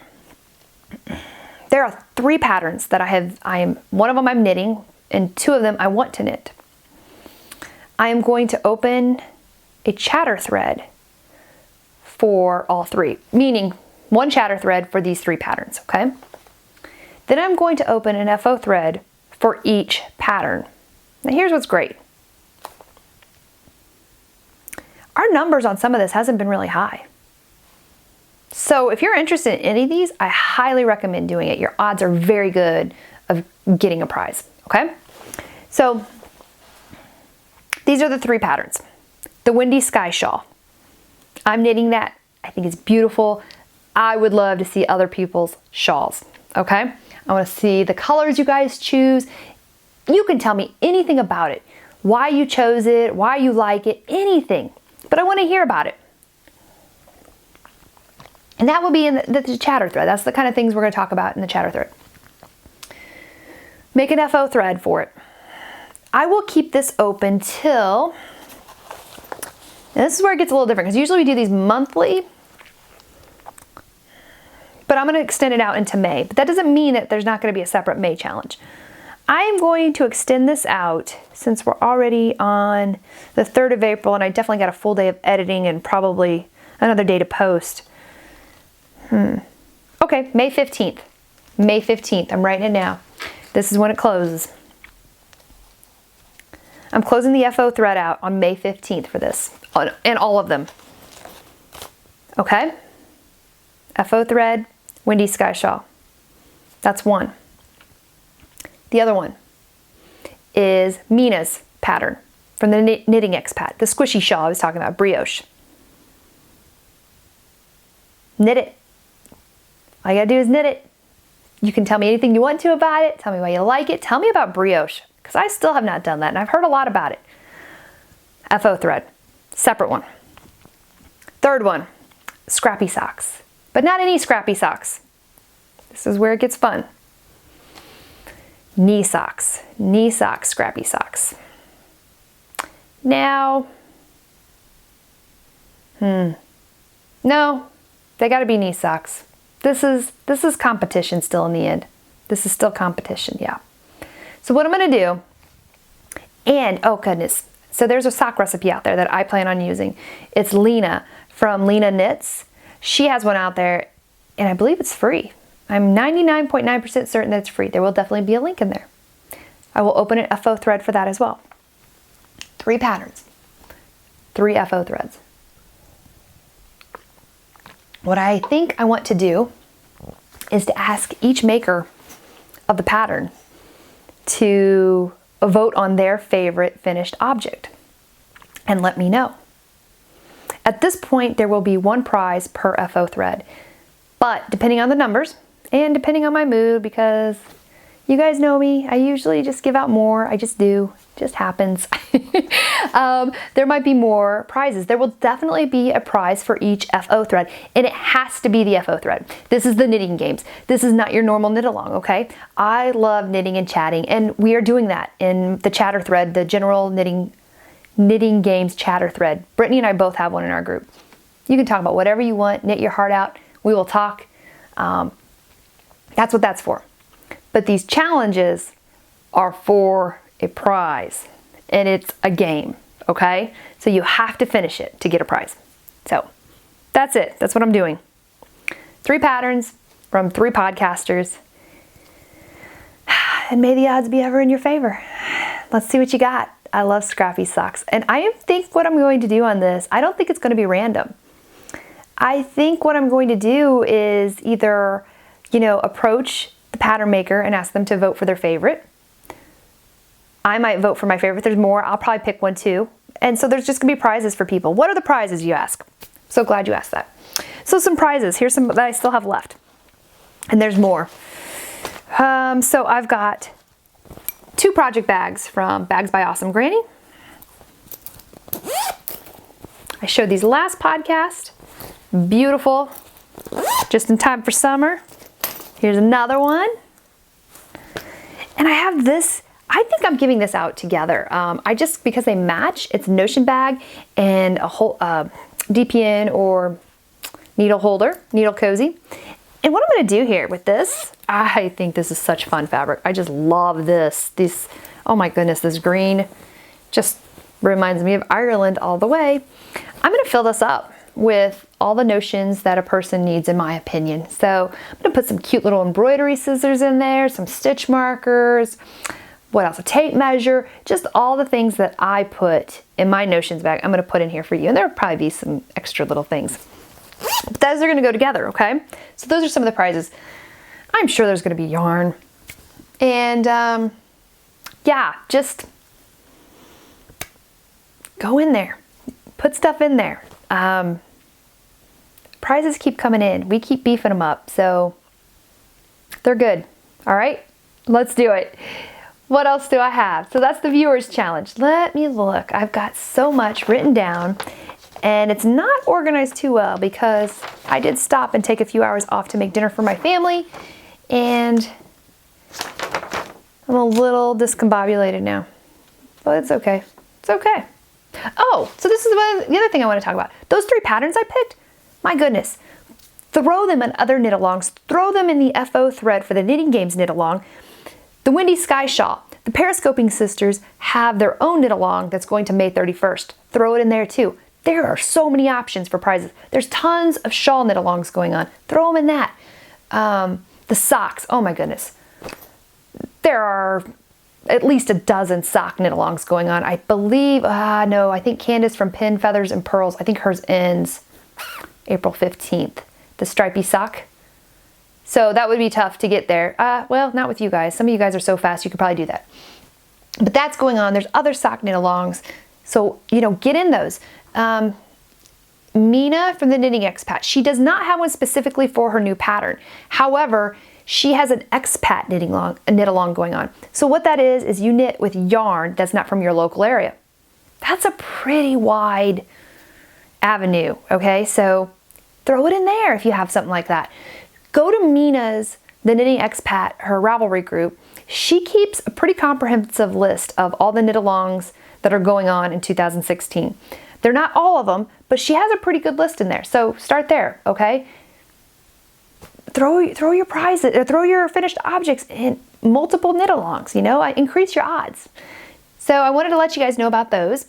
There are 3 patterns that one of them I'm knitting, and 2 of them I want to knit. I am going to open a chatter thread for all 3, meaning 1 chatter thread for these 3 patterns, okay? Then I'm going to open an FO thread for each pattern. Now here's what's great. Our numbers on some of this hasn't been really high. So if you're interested in any of these, I highly recommend doing it. Your odds are very good of getting a prize, okay? So these are the 3 patterns. The Windy Sky Shawl. I'm knitting that. I think it's beautiful. I would love to see other people's shawls, okay? I want to see the colors you guys choose. You can tell me anything about it. Why you chose it, why you like it, anything. But I want to hear about it. And that will be in the chatter thread. That's the kind of things we're going to talk about in the chatter thread. make an FO thread for it. I will keep this open till, and this is where it gets a little different because usually we do these monthly, but I'm going to extend it out into May. But that doesn't mean that there's not going to be a separate May challenge. I am going to extend this out since we're already on the 3rd of April and I definitely got a full day of editing and probably another day to post. Okay, May 15th. May 15th, I'm writing it now. This is when it closes. I'm closing the FO thread out on May 15th for this, and all of them. Okay? FO thread, Windy Sky Shawl. That's one. The other one is Mina's pattern from the Knitting Expat, the squishy shawl I was talking about, brioche. Knit it. All you gotta do is knit it. You can tell me anything you want to about it. Tell me why you like it. Tell me about brioche, because I still have not done that, and I've heard a lot about it. FO thread, separate one. Third one, scrappy socks, but not any scrappy socks. This is where it gets fun. Knee socks, scrappy socks. Now, no, they gotta be knee socks. This is competition still in the end. This is still competition, yeah. So what I'm gonna do, and oh goodness, so there's a sock recipe out there that I plan on using. It's Lena from Lena Knits. She has one out there and I believe it's free. I'm 99.9% certain that it's free. There will definitely be a link in there. I will open a FO thread for that as well. 3 patterns, 3 FO threads. What I think I want to do is to ask each maker of the pattern to vote on their favorite finished object and let me know. At this point, there will be 1 prize per FO thread, but depending on the numbers and depending on my mood, because you guys know me, I usually just give out more. I just do. It just happens. There might be more prizes. There will definitely be a prize for each FO thread, and it has to be the FO thread. This is the knitting games. This is not your normal knit along, okay? I love knitting and chatting, and we are doing that in the chatter thread, the general knitting games chatter thread. Brittany and I both have one in our group. You can talk about whatever you want, knit your heart out. We will talk. That's what that's for. But these challenges are for a prize, and it's a game, okay? So you have to finish it to get a prize. So that's it. That's what I'm doing. 3 patterns from 3 podcasters. And may the odds be ever in your favor. Let's see what you got. I love scrappy socks. And I think what I'm going to do on this, I don't think it's going to be random. I think what I'm going to do is either, approach the pattern maker and ask them to vote for their favorite. I might vote for my favorite. There's more. I'll probably pick one too. And so there's just gonna be prizes for people. What are the prizes, you ask? So glad you asked that. So some prizes. Here's some that I still have left. And there's more. So I've got 2 project bags from Bags by Awesome Granny. I showed these last podcast. Beautiful. Just in time for summer. Here's another one. And I have this, I think I'm giving this out together. Because they match, it's a Notion bag and a whole DPN or needle holder, needle cozy. And what I'm gonna do here with this, I think this is such fun fabric. I just love this. Oh my goodness, this green just reminds me of Ireland all the way. I'm gonna fill this up with all the notions that a person needs, in my opinion. So I'm gonna put some cute little embroidery scissors in there, some stitch markers, what else, a tape measure, just all the things that I put in my notions bag, I'm gonna put in here for you. And there'll probably be some extra little things. But those are gonna go together, okay? So those are some of the prizes. I'm sure there's gonna be yarn. And yeah, just go in there, put stuff in there. Prizes keep coming in. We keep beefing them up, so they're good. All right, let's do it. What else do I have? So that's the viewers challenge. Let me look. I've got so much written down, and it's not organized too well because I did stop and take a few hours off to make dinner for my family, and I'm a little discombobulated now, but it's okay. It's okay. Oh, so this is the other thing I want to talk about. Those 3 patterns I picked, my goodness. Throw them in other knit-alongs. Throw them in the FO thread for the Knitting Games knit-along. The Windy Sky Shawl. The Periscoping Sisters have their own knit-along that's going to May 31st. Throw it in there too. There are so many options for prizes. There's tons of shawl knit-alongs going on. Throw them in that. The socks, oh my goodness. There are at least a dozen sock knit-alongs going on. I believe, no, I think Candace from Pin, Feathers, and Pearls, I think hers ends April 15th. The stripy sock. So that would be tough to get there. Well, not with you guys. Some of you guys are so fast, you could probably do that. But that's going on. There's other sock knit-alongs. So, get in those. Mina from the Knitting Expat, she does not have one specifically for her new pattern. However, she has an expat knit-along going on. So what that is you knit with yarn that's not from your local area. That's a pretty wide avenue, okay? So throw it in there if you have something like that. Go to Mina's, the Knitting Expat, her Ravelry group. She keeps a pretty comprehensive list of all the knit-alongs that are going on in 2016. They're not all of them, but she has a pretty good list in there. So start there, okay? Throw your prizes, or throw your finished objects in multiple knit-alongs, increase your odds. So I wanted to let you guys know about those.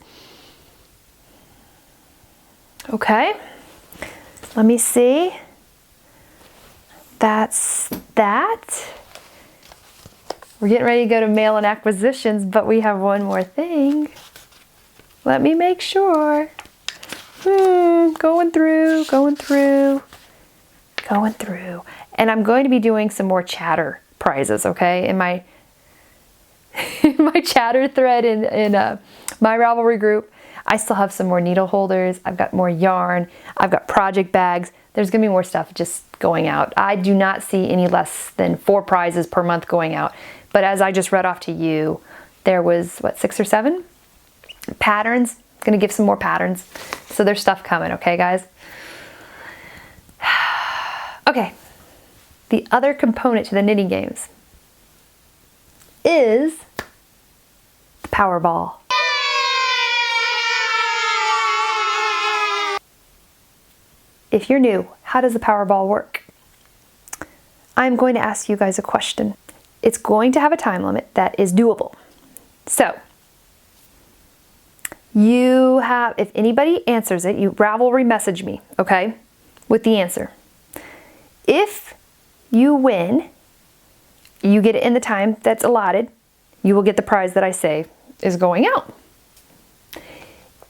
Okay, let me see. That's that. We're getting ready to go to mail and acquisitions, but we have one more thing. Let me make sure. Going through. And I'm going to be doing some more chatter prizes, okay? In my chatter thread in my Ravelry group, I still have some more needle holders. I've got more yarn. I've got project bags. There's gonna be more stuff just going out. I do not see any less than 4 prizes per month going out. But as I just read off to you, there was, 6 or 7 patterns. I'm gonna give some more patterns. So there's stuff coming, okay, guys? Okay, the other component to the knitting games is the power ball. If you're new, how does the power ball work? I'm going to ask you guys a question. It's going to have a time limit that is doable. So, if anybody answers it, you Ravelry message me, okay, with the answer. If you win, you get it in the time that's allotted, you will get the prize that I say is going out.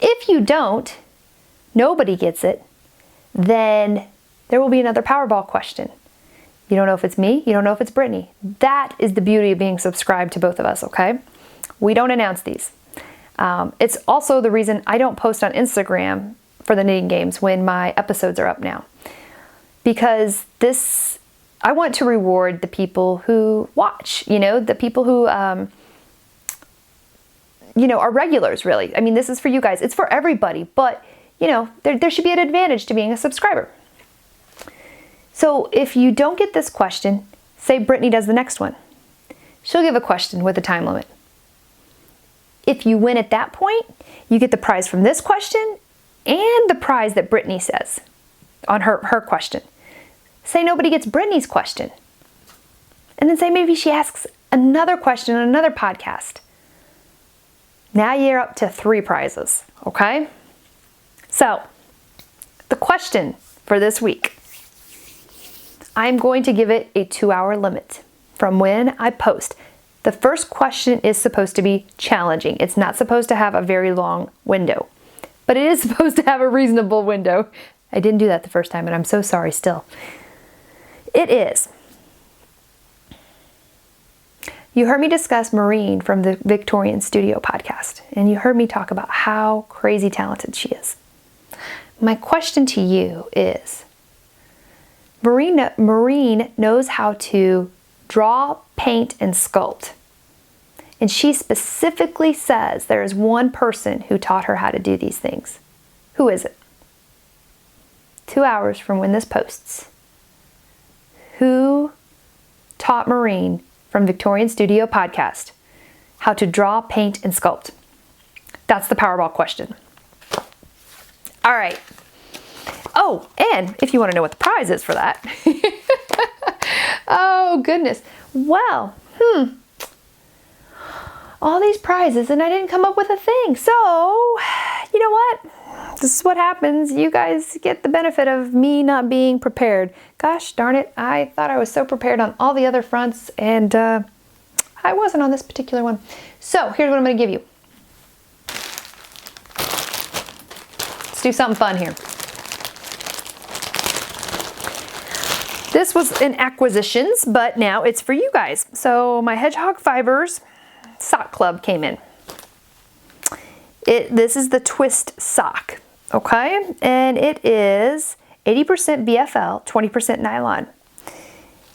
If you don't, nobody gets it, then there will be another Powerball question. You don't know if it's me, you don't know if it's Brittany. That is the beauty of being subscribed to both of us, okay? We don't announce these. It's also the reason I don't post on Instagram for the knitting games when my episodes are up now. Because I want to reward the people who watch, the people who, are regulars, really. I mean, this is for you guys. It's for everybody, but, there should be an advantage to being a subscriber. So if you don't get this question, say Brittany does the next one. She'll give a question with a time limit. If you win at that point, you get the prize from this question and the prize that Brittany says on her question. Say nobody gets Brittany's question. And then say maybe she asks another question on another podcast. Now you're up to 3 prizes, okay? So, the question for this week. I'm going to give it a 2-hour limit from when I post. The first question is supposed to be challenging. It's not supposed to have a very long window, but it is supposed to have a reasonable window. I didn't do that the first time, and I'm so sorry still. It is. You heard me discuss Maureen from the Victorian Studio podcast, and you heard me talk about how crazy talented she is. My question to you is, Maureen knows how to draw, paint, and sculpt. And she specifically says there is one person who taught her how to do these things. Who is it? 2 hours from when this posts. Who taught Maureen from Victorian Studio podcast. How to draw, paint, and sculpt. That's the Powerball question. All right. Oh, and if you want to know what the prize is for that. Oh, goodness. Well, all these prizes and I didn't come up with a thing. So, you know what? This is what happens. You guys get the benefit of me not being prepared. Gosh darn it. I thought I was so prepared on all the other fronts and I wasn't on this particular one. So here's what I'm going to give you. Let's do something fun here. This was in acquisitions, but now it's for you guys. So my Hedgehog Fibers sock club came in. This is the twist sock, okay? And it is 80% BFL, 20% nylon.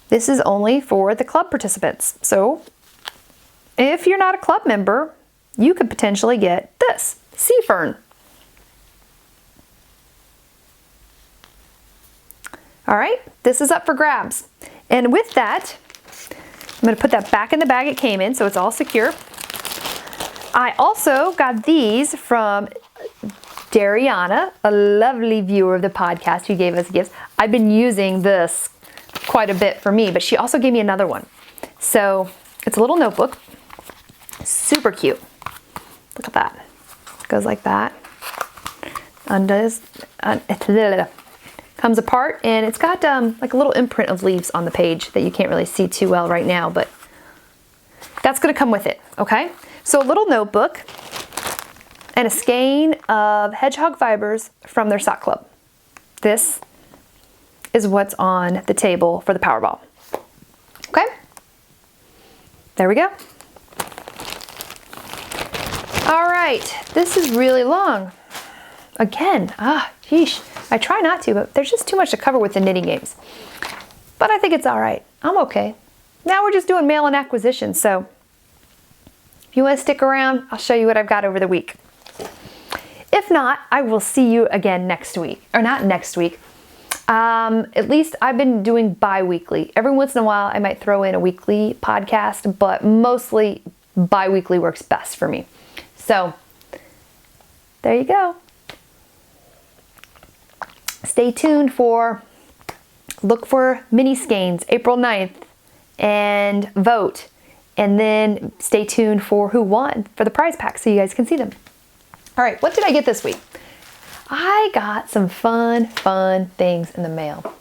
This is only for the club participants. So if you're not a club member, you could potentially get this, sea fern. All right, this is up for grabs. And with that, I'm gonna put that back in the bag it came in so it's all secure. I also got these from Dariana, a lovely viewer of the podcast who gave us gifts. I've been using this quite a bit for me, but she also gave me another one. So it's a little notebook, super cute. Look at that, it goes like that. Comes apart and it's got like a little imprint of leaves on the page that you can't really see too well right now, but that's gonna come with it, okay? So a little notebook and a skein of Hedgehog Fibers from their sock club. This is what's on the table for the Powerball. Okay? There we go. All right, this is really long. Again, geesh. I try not to, but there's just too much to cover with the knitting games. But I think it's all right. I'm okay. Now we're just doing mail and acquisition, so if you want to stick around, I'll show you what I've got over the week. If not, I will see you again next week. Or not next week. At least I've been doing bi-weekly. Every once in a while, I might throw in a weekly podcast, but mostly bi-weekly works best for me. So, there you go. Stay tuned look for mini skeins April 9th and vote. And then stay tuned for who won for the prize pack so you guys can see them. All right, what did I get this week? I got some fun things in the mail.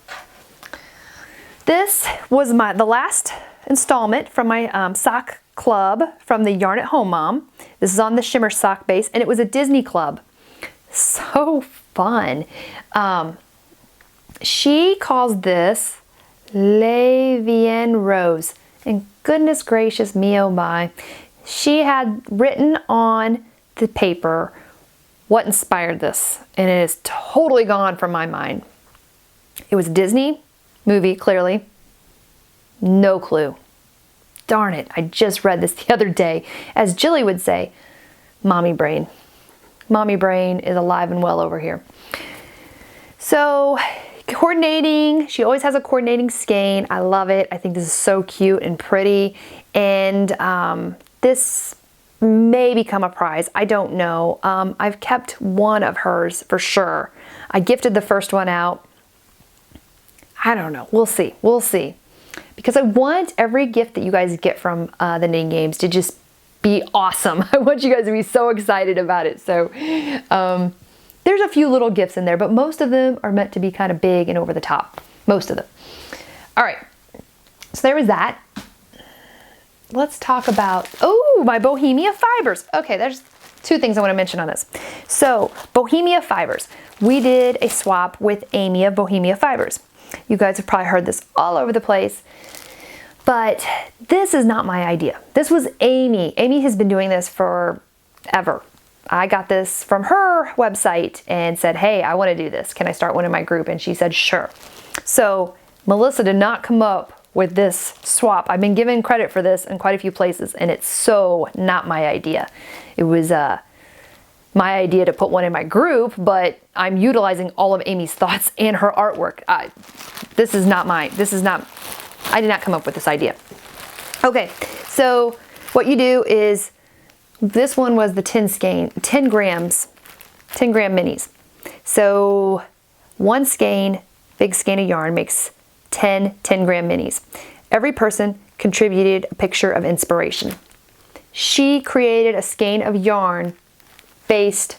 This was the last installment from my sock club from the Yarn at Home Mom. This is on the shimmer sock base and it was a Disney club. So fun. She calls this Le Vienne Rose. And goodness gracious me, oh my. She had written on the paper what inspired this. And it is totally gone from my mind. It was a Disney movie, clearly. No clue. Darn it, I just read this the other day. As Jilly would say, mommy brain. Mommy brain is alive and well over here. So, coordinating, she always has a coordinating skein. I love it. I think this is so cute and pretty. And this may become a prize. I don't know. I've kept one of hers for sure. I gifted the first one out. I don't know. We'll see. We'll see. Because I want every gift that you guys get from the knitting games to just be awesome. I want you guys to be so excited about it. So there's a few little gifts in there, but most of them are meant to be kind of big and over the top. Most of them. All right. So there was that. Let's talk about, my Bohemia Fibers. Okay, there's two things I want to mention on this. So Bohemia Fibers. We did a swap with Amy of Bohemia Fibers. You guys have probably heard this all over the place. But this is not my idea. This was Amy. Amy has been doing this forever. I got this from her website and said, hey, I want to do this. Can I start one in my group? And she said, sure. So Melissa did not come up with this swap. I've been given credit for this in quite a few places, and it's so not my idea. It was my idea to put one in my group, but I'm utilizing all of Amy's thoughts and her artwork. I did not come up with this idea. Okay, so what you do is, this one was the 10 grams, 10 gram minis. So one skein, big skein of yarn makes 10 gram minis. Every person contributed a picture of inspiration. She created a skein of yarn based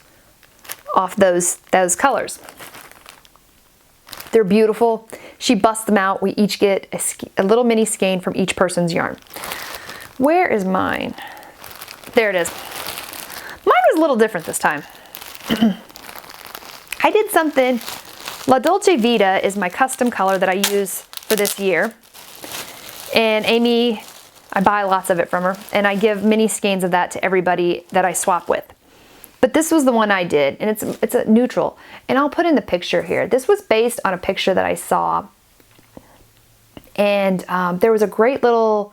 off those colors. They're beautiful. She busts them out. We each get a little mini skein from each person's yarn. Where is mine? There it is. Mine was a little different this time. I did something. La Dolce Vita is my custom color that I use for this year. And Amy, I buy lots of it from her, and I give mini skeins of that to everybody that I swap with. But this was the one I did, and it's a neutral. And I'll put in the picture here. This was based on a picture that I saw. And there was a great little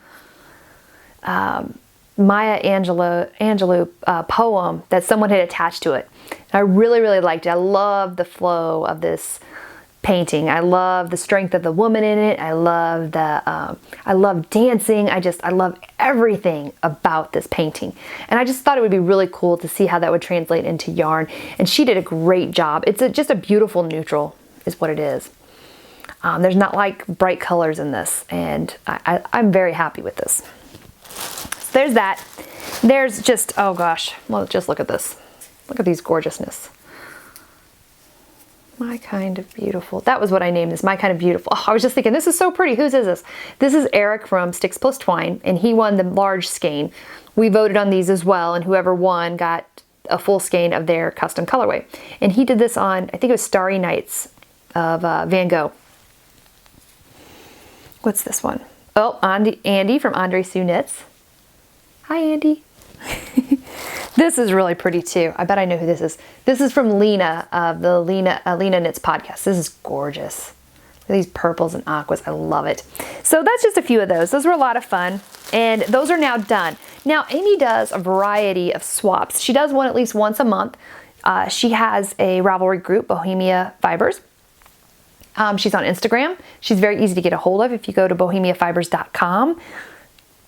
Maya Angelou poem that someone had attached to it. And I really, really liked it. I love the flow of this painting. I love the strength of the woman in it. I love I love dancing. I love everything about this painting. And I just thought it would be really cool to see how that would translate into yarn. And she did a great job. It's just a beautiful neutral is what it is. There's not like bright colors in this, and I'm very happy with this. So there's that. There's just, oh gosh, well, just look at this. Look at these gorgeousness. My Kind of Beautiful. That was what I named this, My Kind of Beautiful. Oh, I was just thinking, this is so pretty. Whose is this? This is Eric from Sticks+Twine, and he won the large skein. We voted on these as well, and whoever won got a full skein of their custom colorway. And he did this on, I think it was Starry Nights of Van Gogh. What's this one? Oh, Andy from Andre Sue Knits. Hi, Andy. This is really pretty too. I bet I know who this is. This is from Lena of the Lena Knits podcast. This is gorgeous. Look at these purples and aquas. I love it. So that's just a few of those. Those were a lot of fun, and those are now done. Now Amy does a variety of swaps. She does one at least once a month. She has a Ravelry group, Bohemia Fibers. She's on Instagram. She's very easy to get a hold of if you go to bohemiafibers.com.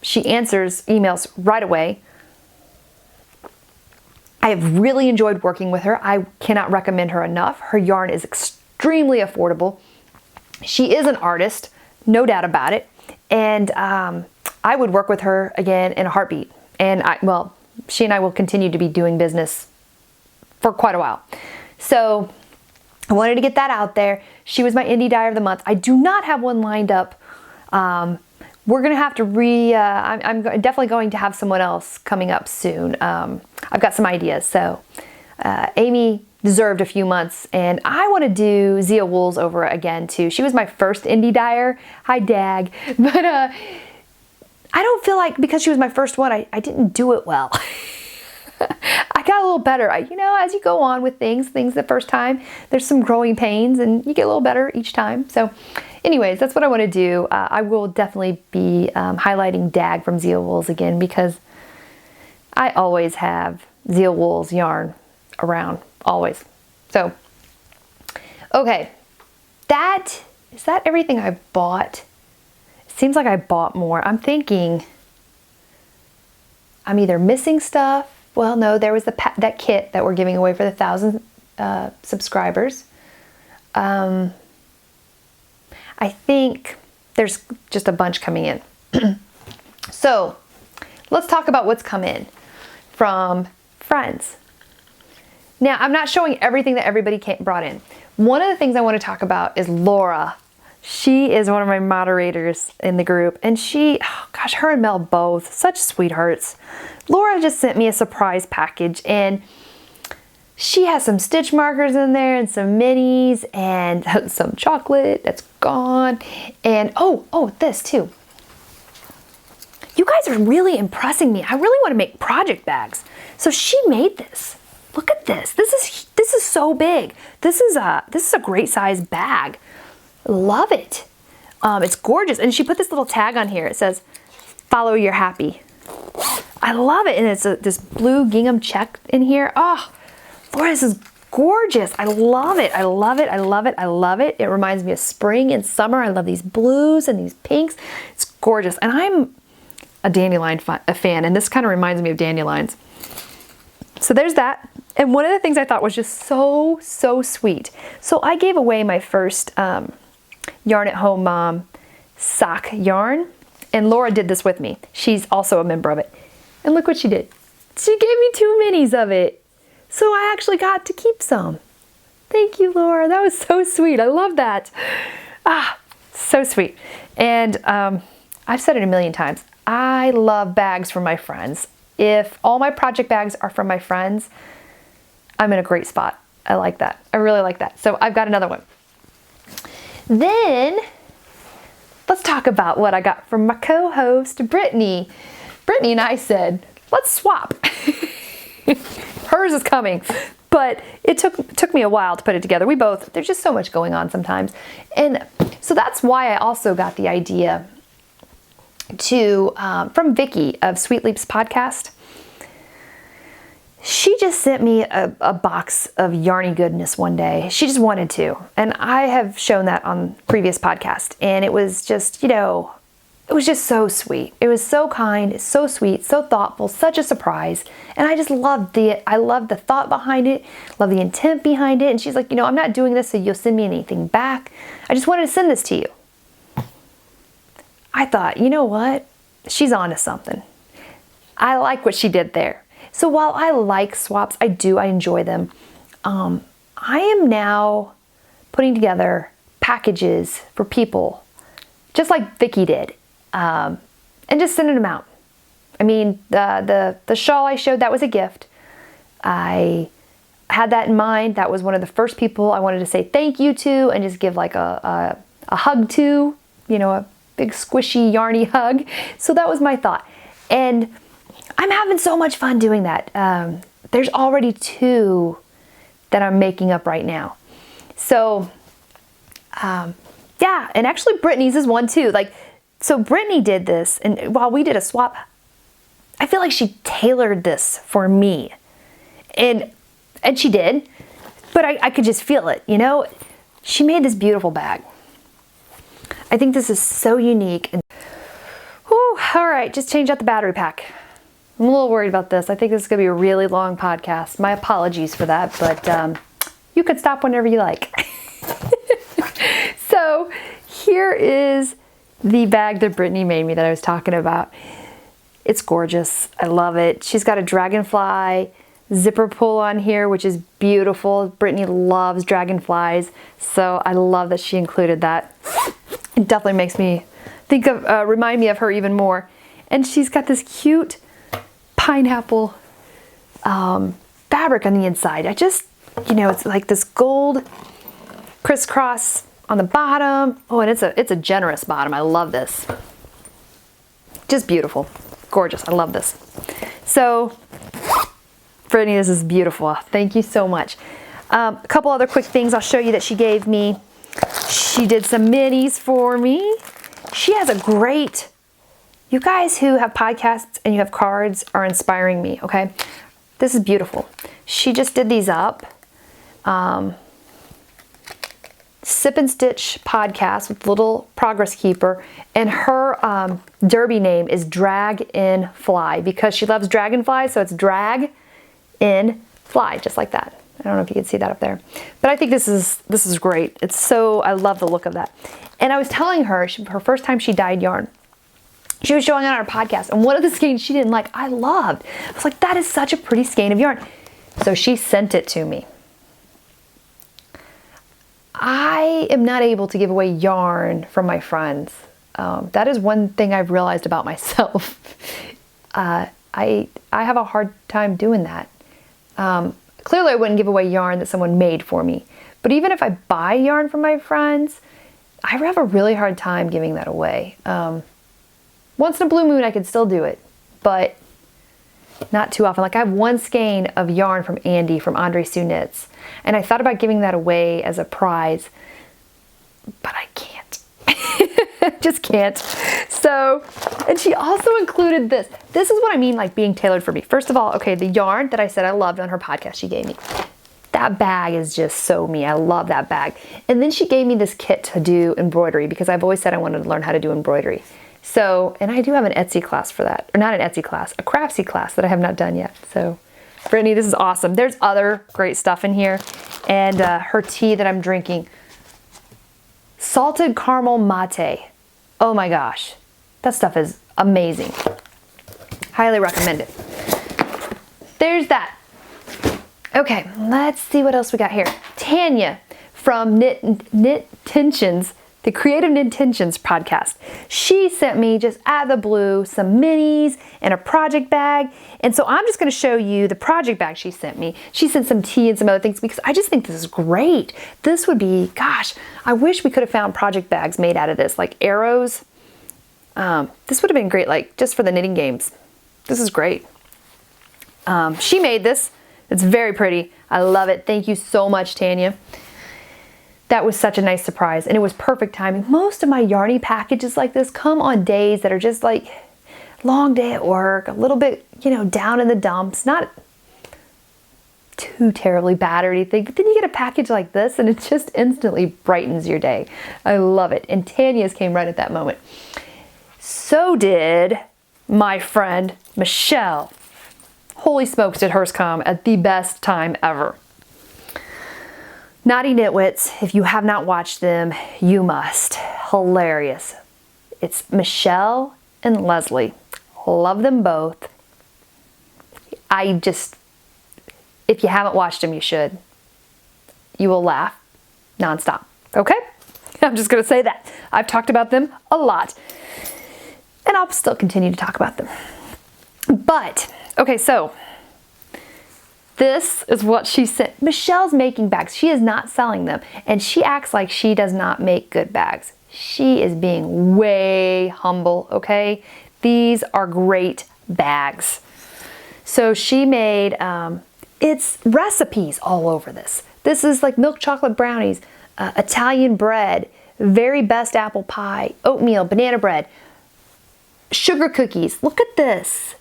She answers emails right away. I have really enjoyed working with her. I cannot recommend her enough. Her yarn is extremely affordable. She is an artist, no doubt about it. And I would work with her again in a heartbeat. And she and I will continue to be doing business for quite a while. So I wanted to get that out there. She was my Indie Dyer of the Month. I do not have one lined up. We're going to have to I'm definitely going to have someone else coming up soon. I've got some ideas. So Amy deserved a few months, and I want to do Zia Wools over again too. She was my first Indie Dyer. Hi, Dag. But I don't feel like because she was my first one, I didn't do it well. I got a little better. As you go on with things the first time, there's some growing pains, and you get a little better each time. So anyways, that's what I want to do. I will definitely be highlighting Dag from Zia Wools again, because I always have Zia Wools yarn around, always. So, okay, is that everything I bought? It seems like I bought more. I'm thinking I'm either missing stuff. Well, no, there was that kit that we're giving away for the 1,000 subscribers. I think there's just a bunch coming in. So let's talk about what's come in from friends. Now, I'm not showing everything that everybody brought in. One of the things I want to talk about is Laura. She is one of my moderators in the group, and her and Mel both, such sweethearts. Laura just sent me a surprise package, and she has some stitch markers in there and some minis and some chocolate that's gone. And this too. You guys are really impressing me. I really want to make project bags. So she made this. Look at this. This is so big. This is a great size bag. Love it. It's gorgeous. And she put this little tag on here. It says, "Follow your happy." I love it. And it's this blue gingham check in here. Oh, Laura, this is gorgeous. I love it. I love it. I love it. I love it. It reminds me of spring and summer. I love these blues and these pinks. It's gorgeous. And a dandelion fan, and this kind of reminds me of dandelions. So there's that. And one of the things I thought was just so sweet. So I gave away my first Yarn at Home Mom sock yarn, and Laura did this with me. She's also a member of it. And look what she did. She gave me 2 minis of it. So I actually got to keep some. Thank you, Laura. That was so sweet. I love that. Ah, so sweet. And I've said it a million times. I love bags from my friends. If all my project bags are from my friends, I'm in a great spot. I like that. I really like that. So I've got another one. Then let's talk about what I got from my co-host, Brittany. Brittany and I said, let's swap. Hers is coming, but it took me a while to put it together. There's just so much going on sometimes. And so that's why I also got the idea from Vicky of Sweet Leaps podcast. She just sent me a box of yarny goodness one day. She just wanted to. And I have shown that on previous podcasts. And it was just, it was just so sweet. It was so kind, so sweet, so thoughtful, such a surprise. And I just loved I loved the thought behind it, love the intent behind it. And she's like, I'm not doing this so you'll send me anything back. I just wanted to send this to you. I thought, you know what? She's onto something. I like what she did there. So while I like swaps, I enjoy them. I am now putting together packages for people, just like Vicky did, and just sending them out. I mean, the shawl I showed, that was a gift. I had that in mind. That was one of the first people I wanted to say thank you to and just give like a hug to, a big squishy yarny hug. So that was my thought. And I'm having so much fun doing that. There's already 2 that I'm making up right now. So, yeah, and actually Brittany's is one too. So Brittany did this, and while we did a swap, I feel like she tailored this for me. And she did, but I could just feel it, She made this beautiful bag. I think this is so unique. And whew, all right, just change out the battery pack. I'm a little worried about this. I think this is going to be a really long podcast. My apologies for that, but you could stop whenever you like. So here is the bag that Brittany made me that I was talking about. It's gorgeous. I love it. She's got a dragonfly zipper pull on here, which is beautiful. Brittany loves dragonflies, so I love that she included that. It definitely makes me remind me of her even more. And she's got this cute pineapple fabric on the inside. It's like this gold crisscross on the bottom. Oh, and it's a generous bottom. I love this. Just beautiful. Gorgeous. I love this. So, Brittany, this is beautiful. Thank you so much. A couple other quick things I'll show you that she gave me. She did some minis for me. She has a great... You guys who have podcasts and you have cards are inspiring me, okay? This is beautiful. She just did these up. Sip and Stitch podcast with little progress keeper. And her derby name is Drag in Fly because she loves dragonflies, so it's Drag in Fly, just like that. I don't know if you can see that up there. But I think this is great. I love the look of that. And I was telling her, her first time she dyed yarn, she was showing it on our podcast, and one of the skeins she didn't like, I loved. I was like, that is such a pretty skein of yarn. So she sent it to me. I am not able to give away yarn from my friends. That is one thing I've realized about myself. I have a hard time doing that. Clearly I wouldn't give away yarn that someone made for me. But even if I buy yarn from my friends, I have a really hard time giving that away. Once in a blue moon I could still do it, but not too often. Like I have one skein of yarn from Andy from Andre Sue Knits, and I thought about giving that away as a prize, but I can't. Just can't. So, and she also included this. This is what I mean, like being tailored for me. First of all, okay, the yarn that I said I loved on her podcast she gave me. That bag is just so me. I love that bag. And then she gave me this kit to do embroidery because I've always said I wanted to learn how to do embroidery. So, and I do have an Etsy class for that. Or not an Etsy class, a Craftsy class that I have not done yet. So, Brittany, this is awesome. There's other great stuff in here. And her tea that I'm drinking. Salted caramel mate. Oh my gosh. That stuff is amazing. Highly recommend it. There's that. Okay, let's see what else we got here. Tanya from Knit Tensions, the Creative Intentions podcast. She sent me just out of the blue some minis and a project bag. And so I'm just going to show you the project bag she sent me. She sent some tea and some other things because I just think this is great. This would be, gosh, I wish we could have found project bags made out of this, like arrows. This would have been great, like just for the knitting games. This is great. She made this. It's very pretty. I love it. Thank you so much, Tanya. That was such a nice surprise, and it was perfect timing. Most of my yarny packages like this come on days that are just like long day at work, a little bit, you know, down in the dumps, not too terribly bad or anything, but then you get a package like this and it just instantly brightens your day. I love it. And Tanya's came right at that moment. So did my friend Michelle. Holy smokes, did hers come at the best time ever. Naughty Knitwits, if you have not watched them, you must. Hilarious. It's Michelle and Leslie. Love them both. If you haven't watched them, you should. You will laugh nonstop, okay? I'm just gonna say that. I've talked about them a lot. And I'll still continue to talk about them. But, okay, so this is what she sent. Michelle's making bags. She is not selling them. And she acts like she does not make good bags. She is being way humble, okay? These are great bags. So she made, it's recipes all over this. This is like milk chocolate brownies, Italian bread, very best apple pie, oatmeal, banana bread, sugar cookies. Look at this.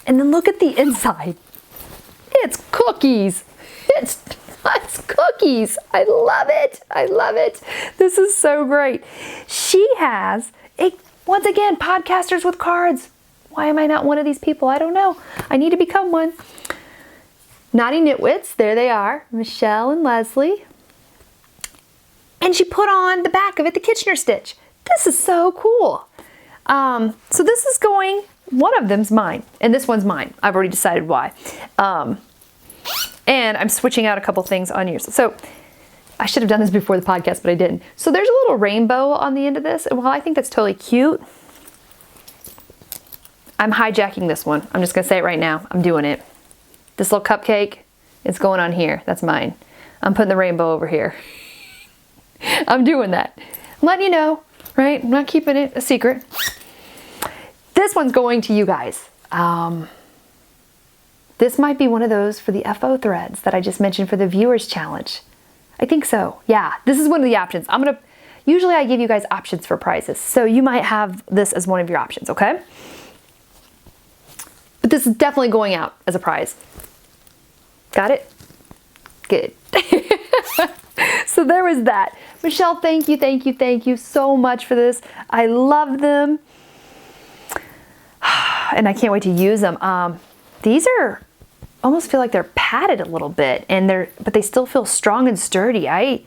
And then look at the inside. It's cookies. It's cookies. I love it. I love it. This is so great. She has once again, podcasters with cards. Why am I not one of these people? I don't know. I need to become one. Naughty Knitwits. There they are. Michelle and Leslie. And she put on the back of it the Kitchener stitch. This is so cool. So this is going, one of them's mine, and this one's mine. I've already decided why. And I'm switching out a couple things on yours. So I should have done this before the podcast, but I didn't. So there's a little rainbow on the end of this. And while I think that's totally cute, I'm hijacking this one. I'm just gonna say it right now. I'm doing it. This little cupcake is going on here. That's mine. I'm putting the rainbow over here. I'm doing that. I'm letting you know, right? I'm not keeping it a secret. This one's going to you guys. This might be one of those for the FO threads that I just mentioned for the viewers challenge. I think so. Yeah, this is one of the options. Usually I give you guys options for prizes. So you might have this as one of your options, okay? But this is definitely going out as a prize. Got it? Good. So there was that. Michelle, thank you so much for this. I love them. And I can't wait to use them. These are almost feel like they're padded a little bit, but they still feel strong and sturdy. I'm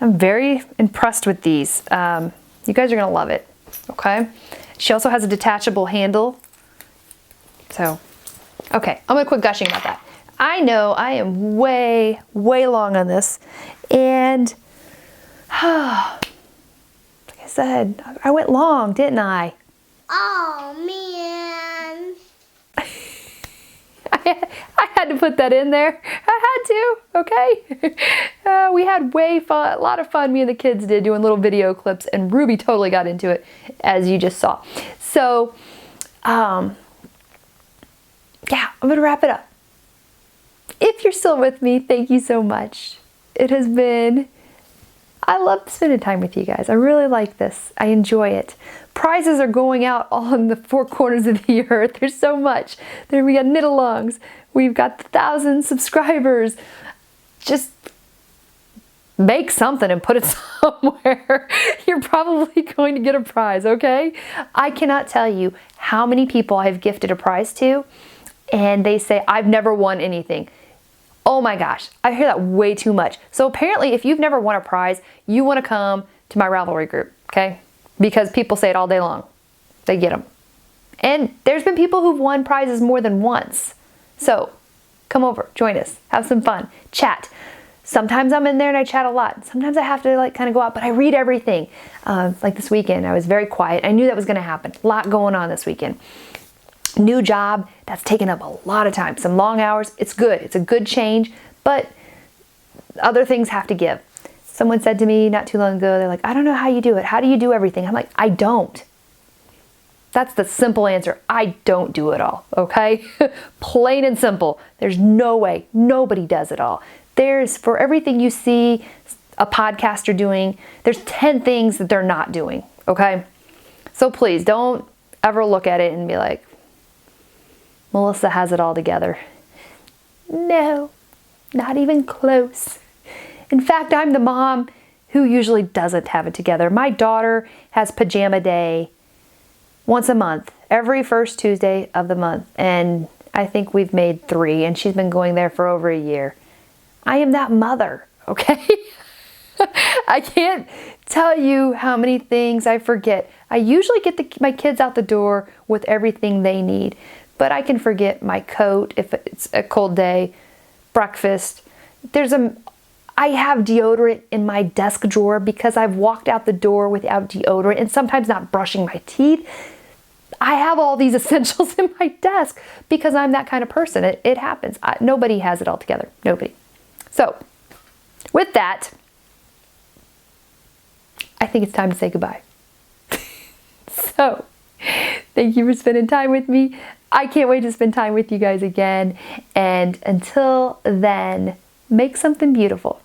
very impressed with these. You guys are gonna love it. Okay. She also has a detachable handle. So, okay, I'm gonna quit gushing about that. I know I am way long on this, and like I said, I went long, didn't I? Oh, man. I had to put that in there. I had to, okay? We had a lot of fun, me and the kids did, doing little video clips, and Ruby totally got into it, as you just saw. So, yeah, I'm gonna wrap it up. If you're still with me, thank you so much. I love spending time with you guys. I really like this. I enjoy it. Prizes are going out on the four corners of the earth. There's so much. Then we got knit-alongs. We've got 1,000 subscribers. Just make something and put it somewhere. You're probably going to get a prize, okay? I cannot tell you how many people I've gifted a prize to, and they say, I've never won anything. Oh my gosh, I hear that way too much. So apparently, if you've never won a prize, you want to come to my Ravelry group, okay? Because people say it all day long. They get them. And there's been people who've won prizes more than once. So come over, join us, have some fun, chat. Sometimes I'm in there and I chat a lot. Sometimes I have to like kind of go out, but I read everything. Like this weekend, I was very quiet. I knew that was going to happen. A lot going on this weekend. New job, that's taken up a lot of time. Some long hours. It's good. It's a good change, but other things have to give. Someone said to me not too long ago, they're like, I don't know how you do it. How do you do everything? I'm like, I don't. That's the simple answer. I don't do it all, okay? Plain and simple. There's no way. Nobody does it all. There's, for everything you see a podcaster doing, there's 10 things that they're not doing, okay? So please don't ever look at it and be like, Melissa has it all together. No, not even close. In fact, I'm the mom who usually doesn't have it together. My daughter has pajama day once a month, every first Tuesday of the month. And I think we've made 3, and she's been going there for over a year. I am that mother, okay? I can't tell you how many things I forget. I usually get my kids out the door with everything they need, but I can forget my coat if it's a cold day, breakfast. I have deodorant in my desk drawer because I've walked out the door without deodorant and sometimes not brushing my teeth. I have all these essentials in my desk because I'm that kind of person. It happens. Nobody has it all together. Nobody. So, with that, I think it's time to say goodbye. So, thank you for spending time with me. I can't wait to spend time with you guys again. And until then, make something beautiful.